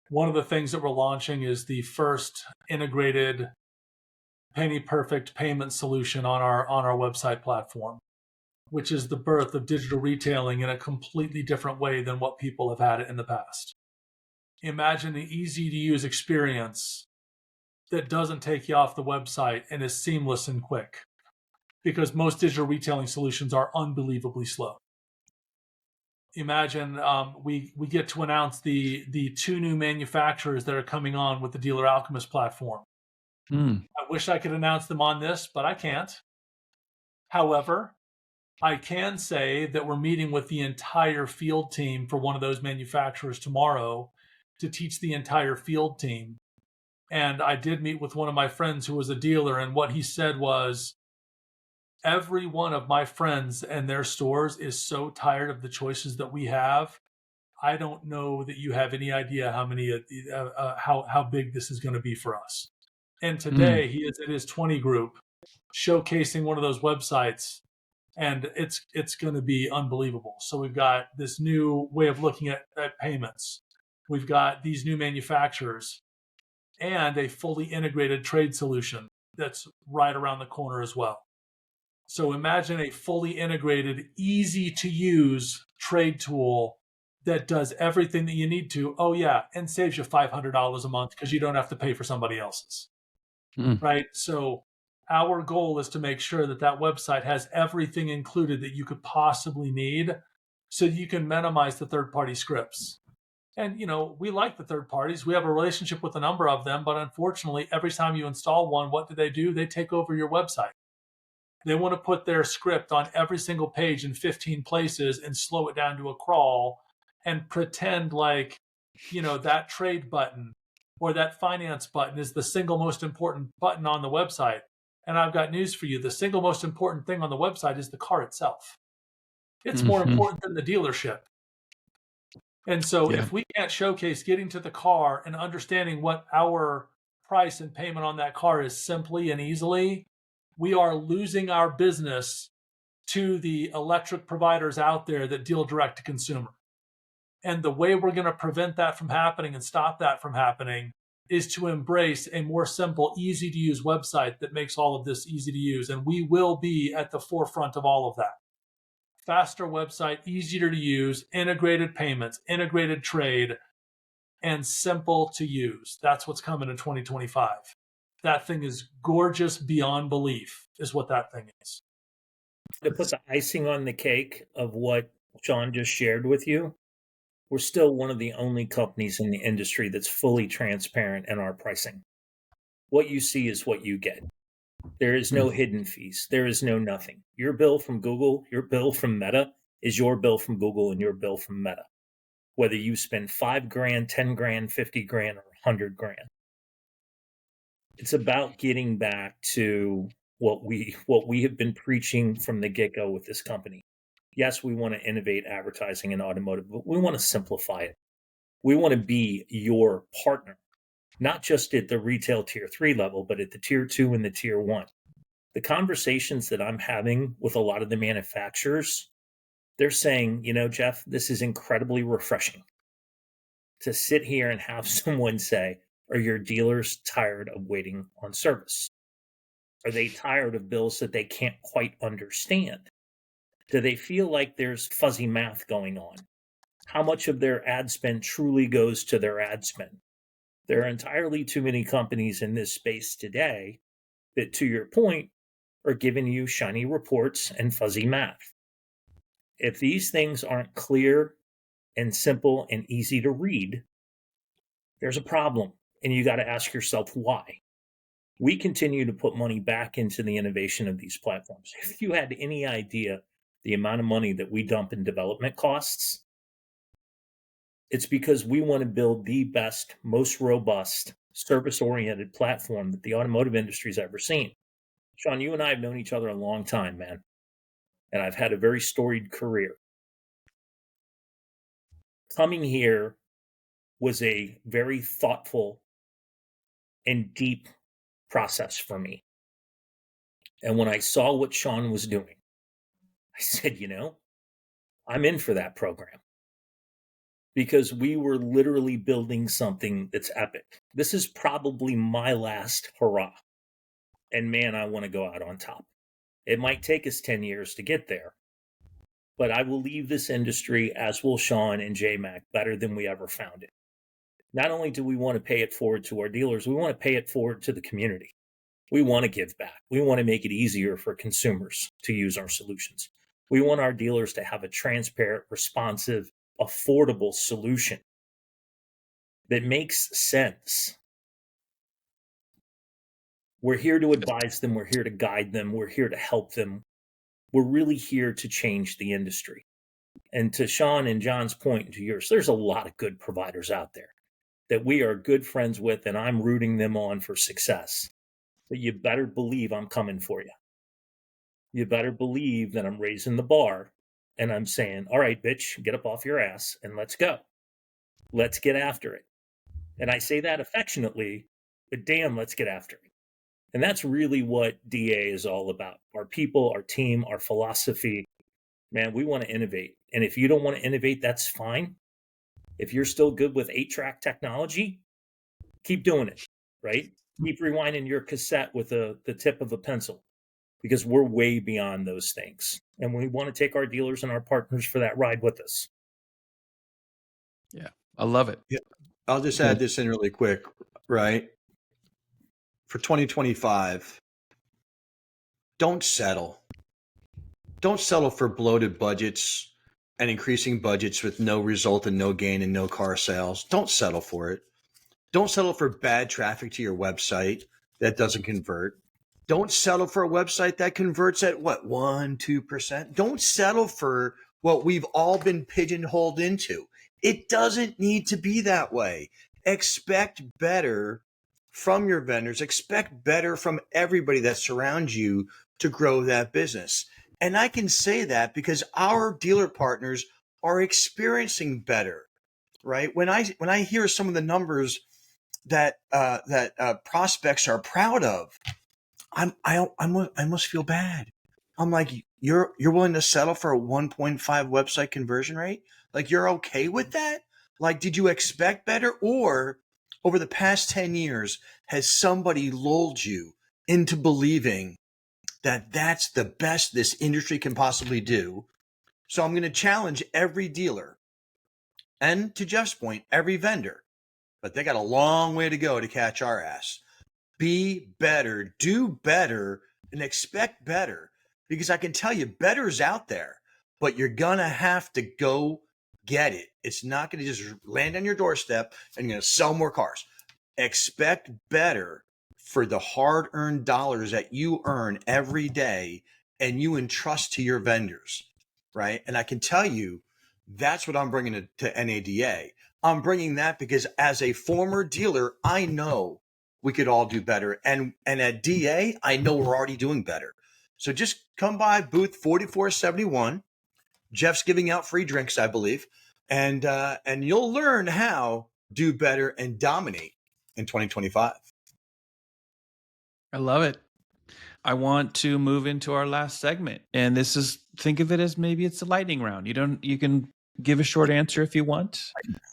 One of the things that we're launching is the first integrated penny perfect payment solution on our website platform, which is the birth of digital retailing in a completely different way than what people have had it in the past. Imagine an easy to use experience that doesn't take you off the website and is seamless and quick, because most digital retailing solutions are unbelievably slow. Imagine we get to announce the 2 new manufacturers that are coming on with the Dealer Alchemist platform. I wish I could announce them on this, but I can't. However, I can say that we're meeting with the entire field team for one of those manufacturers tomorrow to teach the entire field team. And I did meet with one of my friends who was a dealer, and what he said was, every one of my friends and their stores is so tired of the choices that we have. I don't know that you have any idea how many how big this is going to be for us. And today he is at his 20 group showcasing one of those websites, and it's going to be unbelievable. So we've got this new way of looking at payments. We've got these new manufacturers and a fully integrated trade solution that's right around the corner as well. So imagine a fully integrated, easy to use trade tool that does everything that you need to. Oh yeah, and saves you $500 a month because you don't have to pay for somebody else's. Right? So our goal is to make sure that website has everything included that you could possibly need, so you can minimize the third-party scripts. And, we like the third parties. We have a relationship with a number of them, but unfortunately, every time you install one, what do? They take over your website. They want to put their script on every single page in 15 places and slow it down to a crawl and pretend like, that trade button or that finance button is the single most important button on the website. And I've got news for you. The single most important thing on the website is the car itself. It's more important than the dealership. And so if we can't showcase getting to the car and understanding what our price and payment on that car is simply and easily, we are losing our business to the electric providers out there that deal direct to consumer. And the way we're going to prevent that from happening and stop that from happening is to embrace a more simple, easy to use website that makes all of this easy to use. And we will be at the forefront of all of that. Faster website, easier to use, integrated payments, integrated trade, and simple to use. That's what's coming in 2025. That thing is gorgeous beyond belief, is what that thing is. To put the icing on the cake of what Sean just shared with you, we're still one of the only companies in the industry that's fully transparent in our pricing. What you see is what you get. There is no hidden fees. There is no nothing. Your bill from Google, your bill from Meta is your bill from Google and your bill from Meta. Whether you spend $5 grand, 10 grand, 50 grand, or 100 grand. It's about getting back to what we have been preaching from the get-go with this company. Yes, we want to innovate advertising and automotive, but we want to simplify it. We want to be your partner. Not just at the retail tier 3 level, but at the tier 2 and the tier 1. The conversations that I'm having with a lot of the manufacturers, they're saying, Jeff, this is incredibly refreshing to sit here and have someone say, are your dealers tired of waiting on service? Are they tired of bills that they can't quite understand? Do they feel like there's fuzzy math going on? How much of their ad spend truly goes to their ad spend? There are entirely too many companies in this space today that, to your point, are giving you shiny reports and fuzzy math. If these things aren't clear and simple and easy to read, there's a problem, and you got to ask yourself why. We continue to put money back into the innovation of these platforms. If you had any idea the amount of money that we dump in development costs, it's because we want to build the best, most robust, service-oriented platform that the automotive industry's ever seen. Sean, you and I have known each other a long time, man. And I've had a very storied career. Coming here was a very thoughtful and deep process for me. And when I saw what Sean was doing, I said, I'm in for that program. Because we were literally building something that's epic. This is probably my last hurrah. And man, I want to go out on top. It might take us 10 years to get there, but I will leave this industry, as will Sean and JMac, better than we ever found it. Not only do we want to pay it forward to our dealers, we want to pay it forward to the community. We want to give back. We want to make it easier for consumers to use our solutions. We want our dealers to have a transparent, responsive, affordable solution that makes sense. We're here to advise them. We're here to guide them. We're here to help them. We're really here to change the industry. And to Sean and John's point and to yours, there's a lot of good providers out there that we are good friends with, and I'm rooting them on for success. But you better believe I'm coming for you. You better believe that I'm raising the bar and I'm saying, all right, bitch, get up off your ass and let's go. Let's get after it. And I say that affectionately, but damn, let's get after it. And that's really what DA is all about. Our people, our team, our philosophy. Man, we want to innovate. And if you don't want to innovate, that's fine. If you're still good with 8-track technology, keep doing it, right? Keep rewinding your cassette with the tip of a pencil, because we're way beyond those things. And we want to take our dealers and our partners for that ride with us. Yeah, I love it. Yeah. I'll just add this in really quick, right? For 2025, don't settle. Don't settle for bloated budgets and increasing budgets with no result and no gain and no car sales. Don't settle for it. Don't settle for bad traffic to your website that doesn't convert. Don't settle for a website that converts at what, 1%, 2%. Don't settle for what we've all been pigeonholed into. It doesn't need to be that way. Expect better from your vendors. Expect better from everybody that surrounds you to grow that business. And I can say that because our dealer partners are experiencing better, right? When I hear some of the numbers that prospects are proud of, I almost feel bad. I'm like, you're willing to settle for a 1.5 website conversion rate? Like, you're okay with that? Like, did you expect better? Or over the past 10 years, has somebody lulled you into believing that that's the best this industry can possibly do? So I'm going to challenge every dealer and, to Jeff's point, every vendor, but they got a long way to go to catch our ass. Be better, do better, and expect better, because I can tell you better's out there, but you're going to have to go get it. It's not going to just land on your doorstep and you're going to sell more cars. Expect better for the hard-earned dollars that you earn every day and you entrust to your vendors, right? And I can tell you that's what I'm bringing to NADA. I'm bringing that because as a former dealer, I know we could all do better. And at DA, I know we're already doing better. So just come by booth 4471. Jeff's giving out free drinks, I believe. And you'll learn how do better and dominate in 2025. I love it. I want to move into our last segment. And this is, think of it as maybe it's a lightning round. You can give a short answer if you want.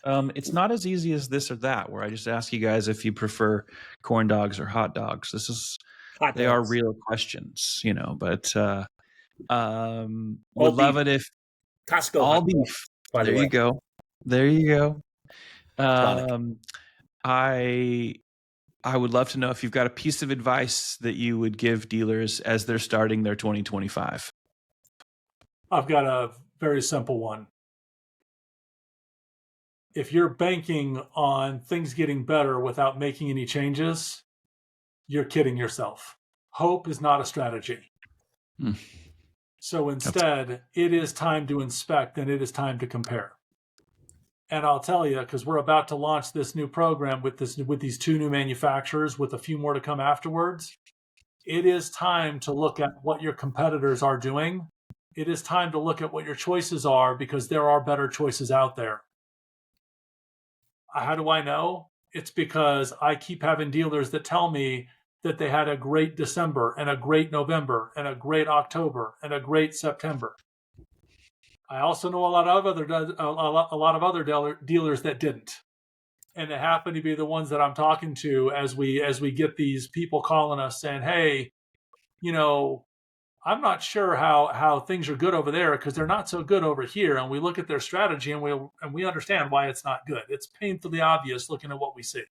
It's not as easy as this or that, where I just ask you guys if you prefer corn dogs or hot dogs. They are real questions, but would love it if Costco all beef. There you go. There you go. I would love to know if you've got a piece of advice that you would give dealers as they're starting their 2025. I've got a very simple one. If you're banking on things getting better without making any changes, you're kidding yourself. Hope is not a strategy. So instead, it is time to inspect and it is time to compare. And I'll tell you, because we're about to launch this new program with these two new manufacturers, with a few more to come afterwards, it is time to look at what your competitors are doing. It is time to look at what your choices are, because there are better choices out there. How do I know? It's because I keep having dealers that tell me that they had a great December and a great November and a great October and a great September. I also know a lot of other dealers that didn't, and they happen to be the ones that I'm talking to as we get these people calling us saying, "Hey, I'm not sure how things are good over there because they're not so good over here." And we look at their strategy and we understand why it's not good. It's painfully obvious looking at what we see.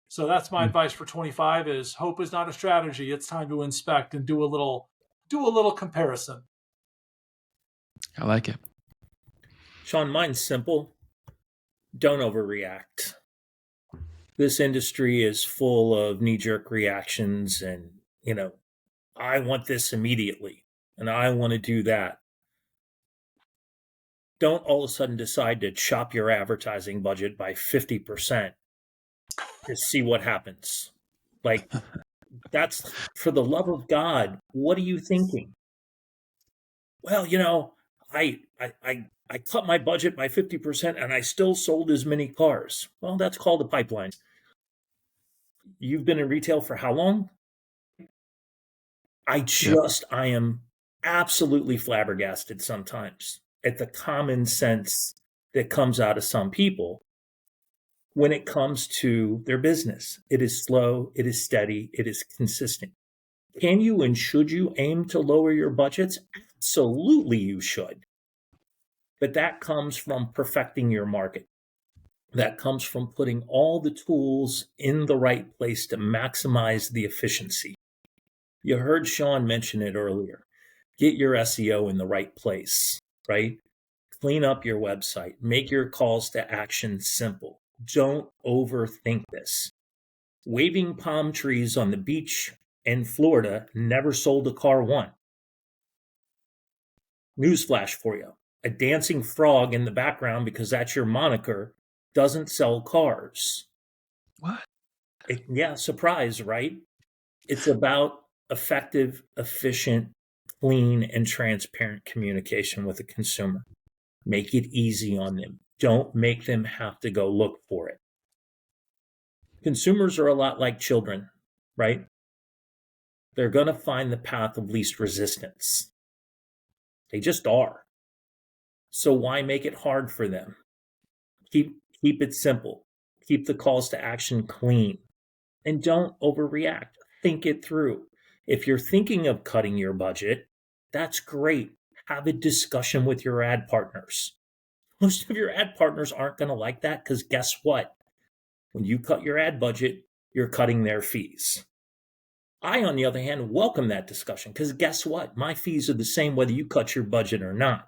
So that's my advice for 25: is hope is not a strategy. It's time to inspect and do a little comparison. I like it. Sean, mine's simple. Don't overreact. This industry is full of knee-jerk reactions and, I want this immediately and I want to do that. Don't all of a sudden decide to chop your advertising budget by 50% to see what happens. Like, that's, for the love of God, what are you thinking? Well, I cut my budget by 50% and I still sold as many cars. Well, that's called a pipeline. You've been in retail for how long? I am absolutely flabbergasted sometimes at the common sense that comes out of some people when it comes to their business. It is slow, it is steady, it is consistent. Can you and should you aim to lower your budgets? Absolutely you should. But that comes from perfecting your market. That comes from putting all the tools in the right place to maximize the efficiency. You heard Sean mention it earlier. Get your SEO in the right place, right? Clean up your website. Make your calls to action simple. Don't overthink this. Waving palm trees on the beach in Florida never sold a car one. Newsflash for you. A dancing frog in the background, because that's your moniker, doesn't sell cars. What? Yeah, surprise, right? It's about effective, efficient, clean, and transparent communication with the consumer. Make it easy on them. Don't make them have to go look for it. Consumers are a lot like children, right? They're going to find the path of least resistance. They just are. So why make it hard for them? Keep it simple. Keep the calls to action clean. And don't overreact. Think it through. If you're thinking of cutting your budget, that's great. Have a discussion with your ad partners. Most of your ad partners aren't going to like that, because guess what? When you cut your ad budget, you're cutting their fees. I, on the other hand, welcome that discussion, because guess what? My fees are the same whether you cut your budget or not.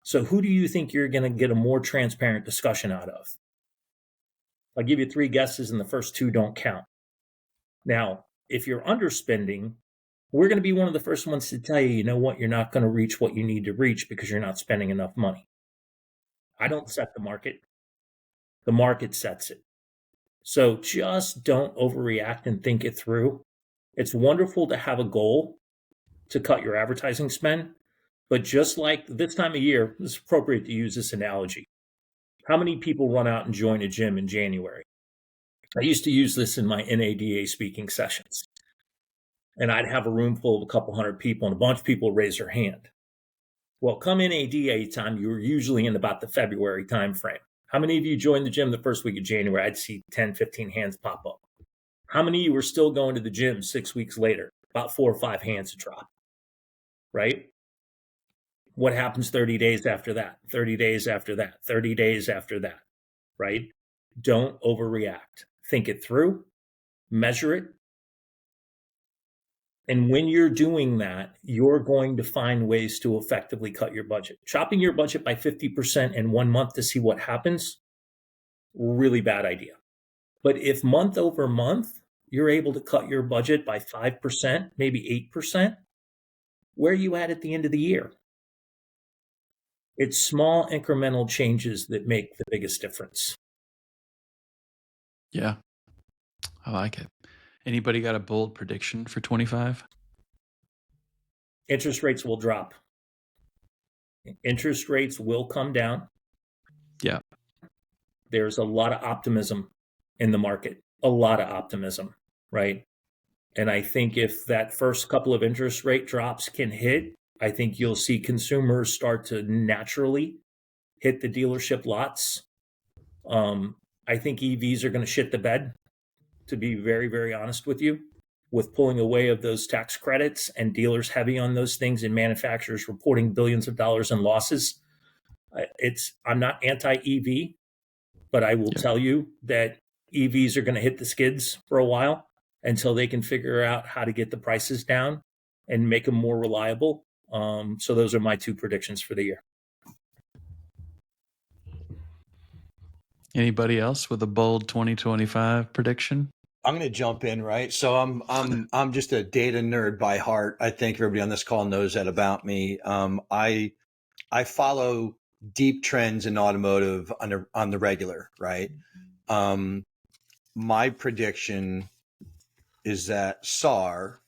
So who do you think you're going to get a more transparent discussion out of? I'll give you 3 guesses, and the first 2 don't count. Now, if you're underspending, we're going to be one of the first ones to tell you, you know what, you're not going to reach what you need to reach because you're not spending enough money. I don't set the market. The market sets it. So just don't overreact and think it through. It's wonderful to have a goal to cut your advertising spend, but just like this time of year, it's appropriate to use this analogy. How many people run out and join a gym in January? I used to use this in my NADA speaking sessions. And I'd have a room full of a couple hundred people, and a bunch of people raise their hand. Well, come NADA time, you were usually in about the February time frame. How many of you joined the gym the first week of January? I'd see 10, 15 hands pop up. How many of you were still going to the gym 6 weeks later? About 4 or 5 hands to drop, right? What happens 30 days after that? 30 days after that? 30 days after that, right? Don't overreact. Think it through, measure it. And when you're doing that, you're going to find ways to effectively cut your budget. Chopping your budget by 50% in 1 month to see what happens, really bad idea. But if month over month, you're able to cut your budget by 5%, maybe 8%, where are you at the end of the year? It's small incremental changes that make the biggest difference. Yeah, I like it. Anybody got a bold prediction for 25? Interest rates will drop. Interest rates will come down. Yeah. There's a lot of optimism in the market, a lot of optimism, right? And I think if that first couple of interest rate drops can hit, I think you'll see consumers start to naturally hit the dealership lots. I think EVs are going to shit the bed, to be very, very honest with you, with pulling away of those tax credits and dealers heavy on those things and manufacturers reporting billions of dollars in losses. I'm not anti-EV, but I will tell you that EVs are going to hit the skids for a while until they can figure out how to get the prices down and make them more reliable. So those are my 2 predictions for the year. Anybody else with a bold 2025 prediction? I'm going to jump in, right? So I'm just a data nerd by heart. I think everybody on this call knows that about me. I follow deep trends in automotive on the regular, right? My prediction is that SAR,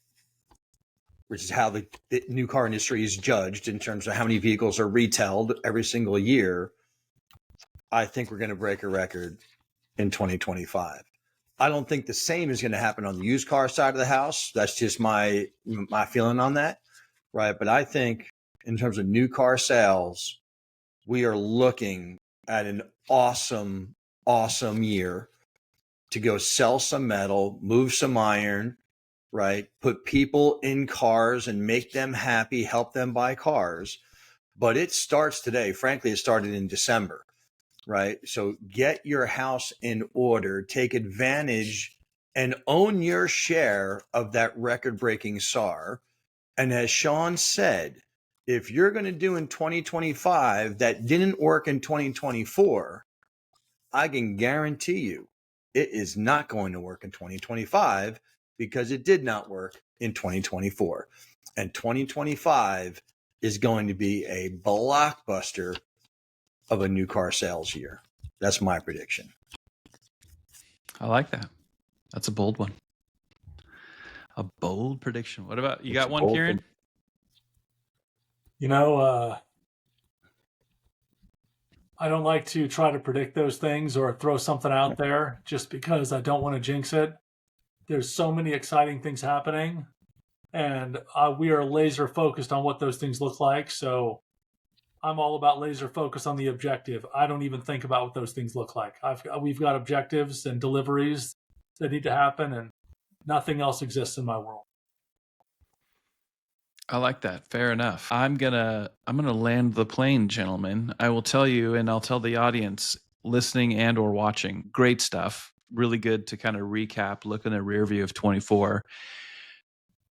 which is how the new car industry is judged in terms of how many vehicles are retailed every single year, I think we're going to break a record in 2025. I don't think the same is going to happen on the used car side of the house. That's just my feeling on that, right? But I think in terms of new car sales, we are looking at an awesome, awesome year to go sell some metal, move some iron, right? Put people in cars and make them happy, help them buy cars. But it starts today. Frankly, it started in December. Right. So get your house in order, take advantage and own your share of that record breaking SAR. And as Sean said, if you're going to do in 2025 that didn't work in 2024, I can guarantee you it is not going to work in 2025 because it did not work in 2024. And 2025 is going to be a blockbuster of a new car sales year. That's my prediction. I like that. That's a bold one. A bold prediction. What about you? Got one, Kirin? You know, I don't like to try to predict those things or throw something out there just because I don't want to jinx it. There's so many exciting things happening, and we are laser focused on what those things look like. So I'm all about laser focus on the objective. I don't even think about what those things look like. We've got objectives and deliveries that need to happen, and nothing else exists in my world. I like that. Fair enough. I'm gonna land the plane, gentlemen. I will tell you, and I'll tell the audience listening and or watching. Great stuff. Really good to kind of recap, look in the rear view of 24.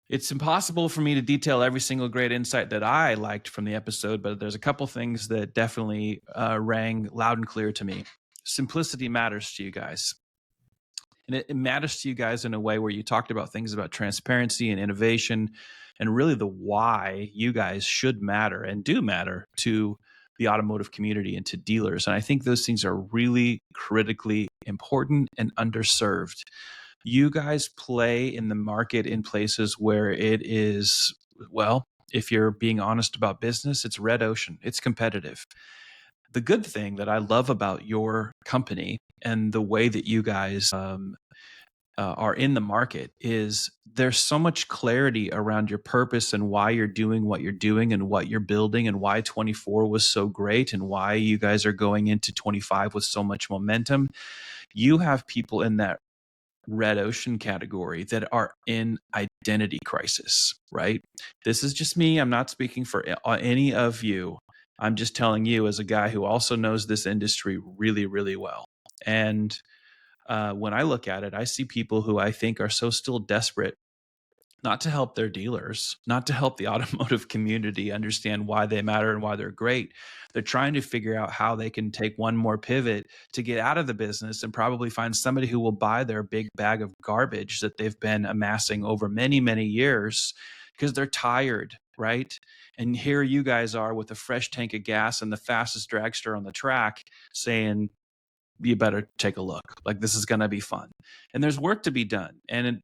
It's impossible for me to detail every single great insight that I liked from the episode, but there's a couple things that definitely rang loud and clear to me. Simplicity matters to you guys. And it matters to you guys in a way where you talked about things about transparency and innovation and really the why you guys should matter and do matter to the automotive community and to dealers. And I think those things are really critically important and underserved. You guys play in the market in places where it is, well, if you're being honest about business, it's red ocean. It's competitive. The good thing that I love about your company and the way that you guys are in the market is there's so much clarity around your purpose and why you're doing what you're doing and what you're building and why 24 was so great and why you guys are going into 25 with so much momentum. You have people in that red ocean category that are in identity crisis, right? This is just me. I'm not speaking for any of you. I'm just telling you as a guy who also knows this industry really, really well. And when I look at it, I see people who I think are so still desperate not to help their dealers, not to help the automotive community understand why they matter and why they're great. They're trying to figure out how they can take one more pivot to get out of the business and probably find somebody who will buy their big bag of garbage that they've been amassing over many, many years because they're tired, right? And here you guys are with a fresh tank of gas and the fastest dragster on the track saying, you better take a look. Like, this is going to be fun. And there's work to be done. And,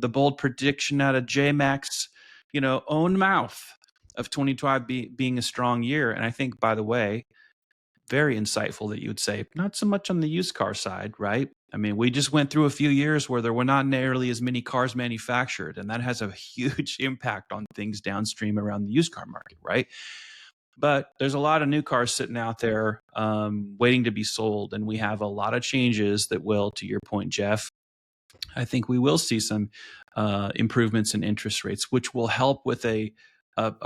the bold prediction out of JMax, own mouth of 2025 being a strong year. And I think, by the way, very insightful that you would say, not so much on the used car side, right? I mean, we just went through a few years where there were not nearly as many cars manufactured, and that has a huge impact on things downstream around the used car market, right? But there's a lot of new cars sitting out there waiting to be sold. And we have a lot of changes that will, to your point, Jeff, I think we will see some improvements in interest rates, which will help with a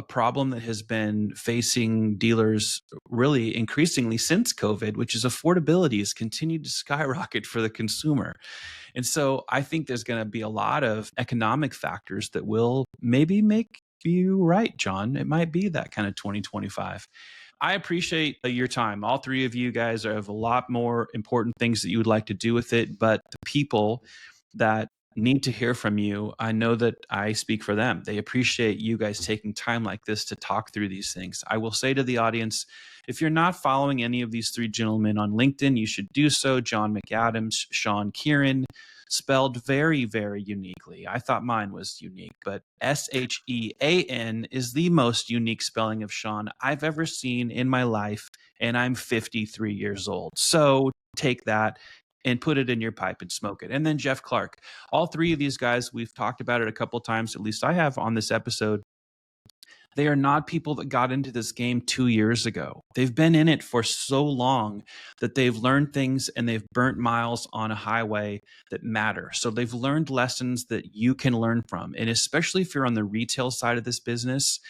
problem that has been facing dealers really increasingly since COVID, which is affordability has continued to skyrocket for the consumer. And so I think there's going to be a lot of economic factors that will maybe make you right, John. It might be that kind of 2025. I appreciate your time. All three of you guys have a lot more important things that you would like to do with it, but the people that need to hear from you, I know that I speak for them. They appreciate you guys taking time like this to talk through these things. I will say to the audience, if you're not following any of these three gentlemen on LinkedIn, you should do so. John McAdams, Shean Kirin, spelled very, very uniquely. I thought mine was unique, but Shean is the most unique spelling of Sean I've ever seen in my life, and I'm 53 years old. So take that and put it in your pipe and smoke it. And then Jeff Clark. All three of these guys, we've talked about it a couple of times, at least I have on this episode. They are not people that got into this game 2 years ago. They've been in it for so long that they've learned things and they've burnt miles on a highway that matter. So they've learned lessons that you can learn from. And especially if you're on the retail side of this business,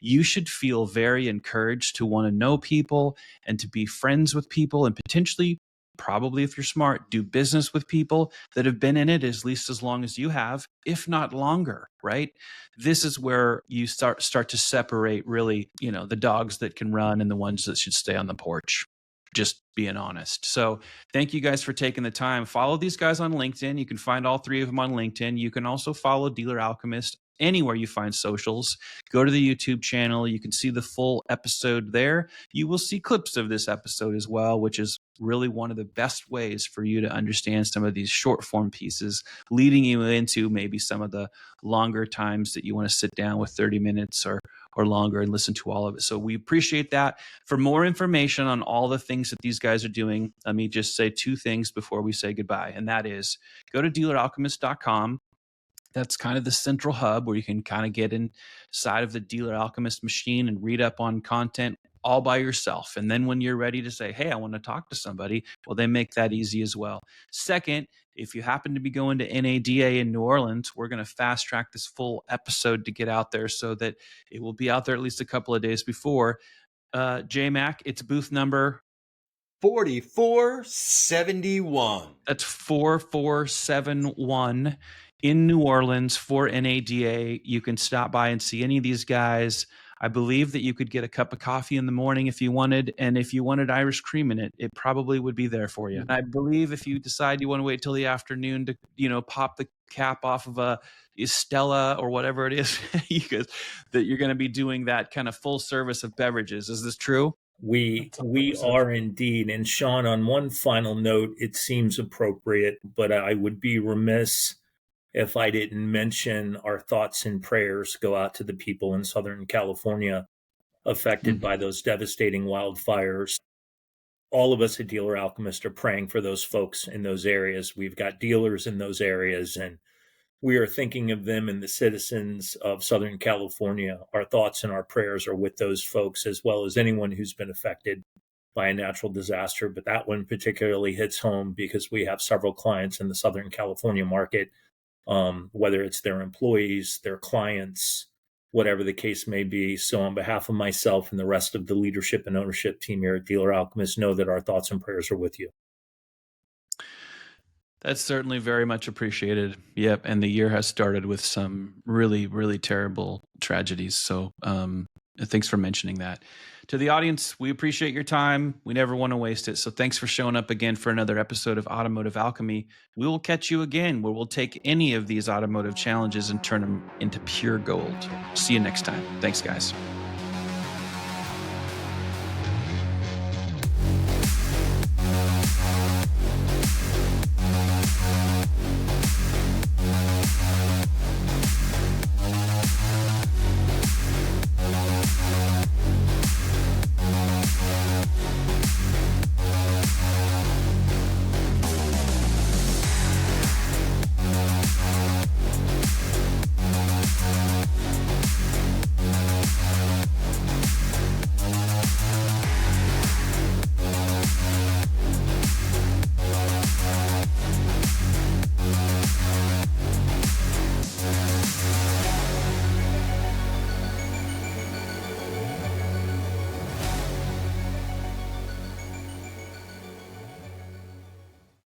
you should feel very encouraged to want to know people and to be friends with people and potentially probably, if you're smart, do business with people that have been in it at least as long as you have, if not longer, right? This is where you start to separate really, the dogs that can run and the ones that should stay on the porch. Just being honest. So thank you guys for taking the time. Follow these guys on LinkedIn. You can find all three of them on LinkedIn. You can also follow Dealer Alchemist anywhere you find socials. Go to the YouTube channel. You can see the full episode there. You will see clips of this episode as well, which is really one of the best ways for you to understand some of these short form pieces, leading you into maybe some of the longer times that you want to sit down with 30 minutes or longer and listen to all of it. So we appreciate that. For more information on all the things that these guys are doing, let me just say two things before we say goodbye. And that is, go to dealeralchemist.com. That's kind of the central hub where you can kind of get inside of the Dealer Alchemist machine and read up on content all by yourself. And then when you're ready to say, hey, I want to talk to somebody, well, they make that easy as well. Second, if you happen to be going to NADA in New Orleans, we're going to fast track this full episode to get out there so that it will be out there at least a couple of days before. JMac, it's booth number 4471. That's 4471 in New Orleans for NADA. You can stop by and see any of these guys. I believe that you could get a cup of coffee in the morning if you wanted, and if you wanted Irish cream in it, it probably would be there for you. And I believe if you decide you want to wait till the afternoon to, pop the cap off of a Stella or whatever it is, that you're going to be doing that kind of full service of beverages. Is this true? We are indeed. And Sean, on one final note, it seems appropriate, but I would be remiss if I didn't mention our thoughts and prayers go out to the people in Southern California affected by those devastating wildfires. All of us at Dealer Alchemist are praying for those folks in those areas. We've got dealers in those areas, and we are thinking of them and the citizens of Southern California. Our thoughts and our prayers are with those folks, as well as anyone who's been affected by a natural disaster. But that one particularly hits home because we have several clients in the Southern California market, whether it's their employees, their clients, whatever the case may be. So on behalf of myself and the rest of the leadership and ownership team here at Dealer Alchemist, know that our thoughts and prayers are with you. That's certainly very much appreciated. Yep. And the year has started with some really, really terrible tragedies. So thanks for mentioning that. To the audience, we appreciate your time. We never want to waste it. So thanks for showing up again for another episode of Automotive Alchemy. We will catch you again where we'll take any of these automotive challenges and turn them into pure gold. See you next time. Thanks, guys.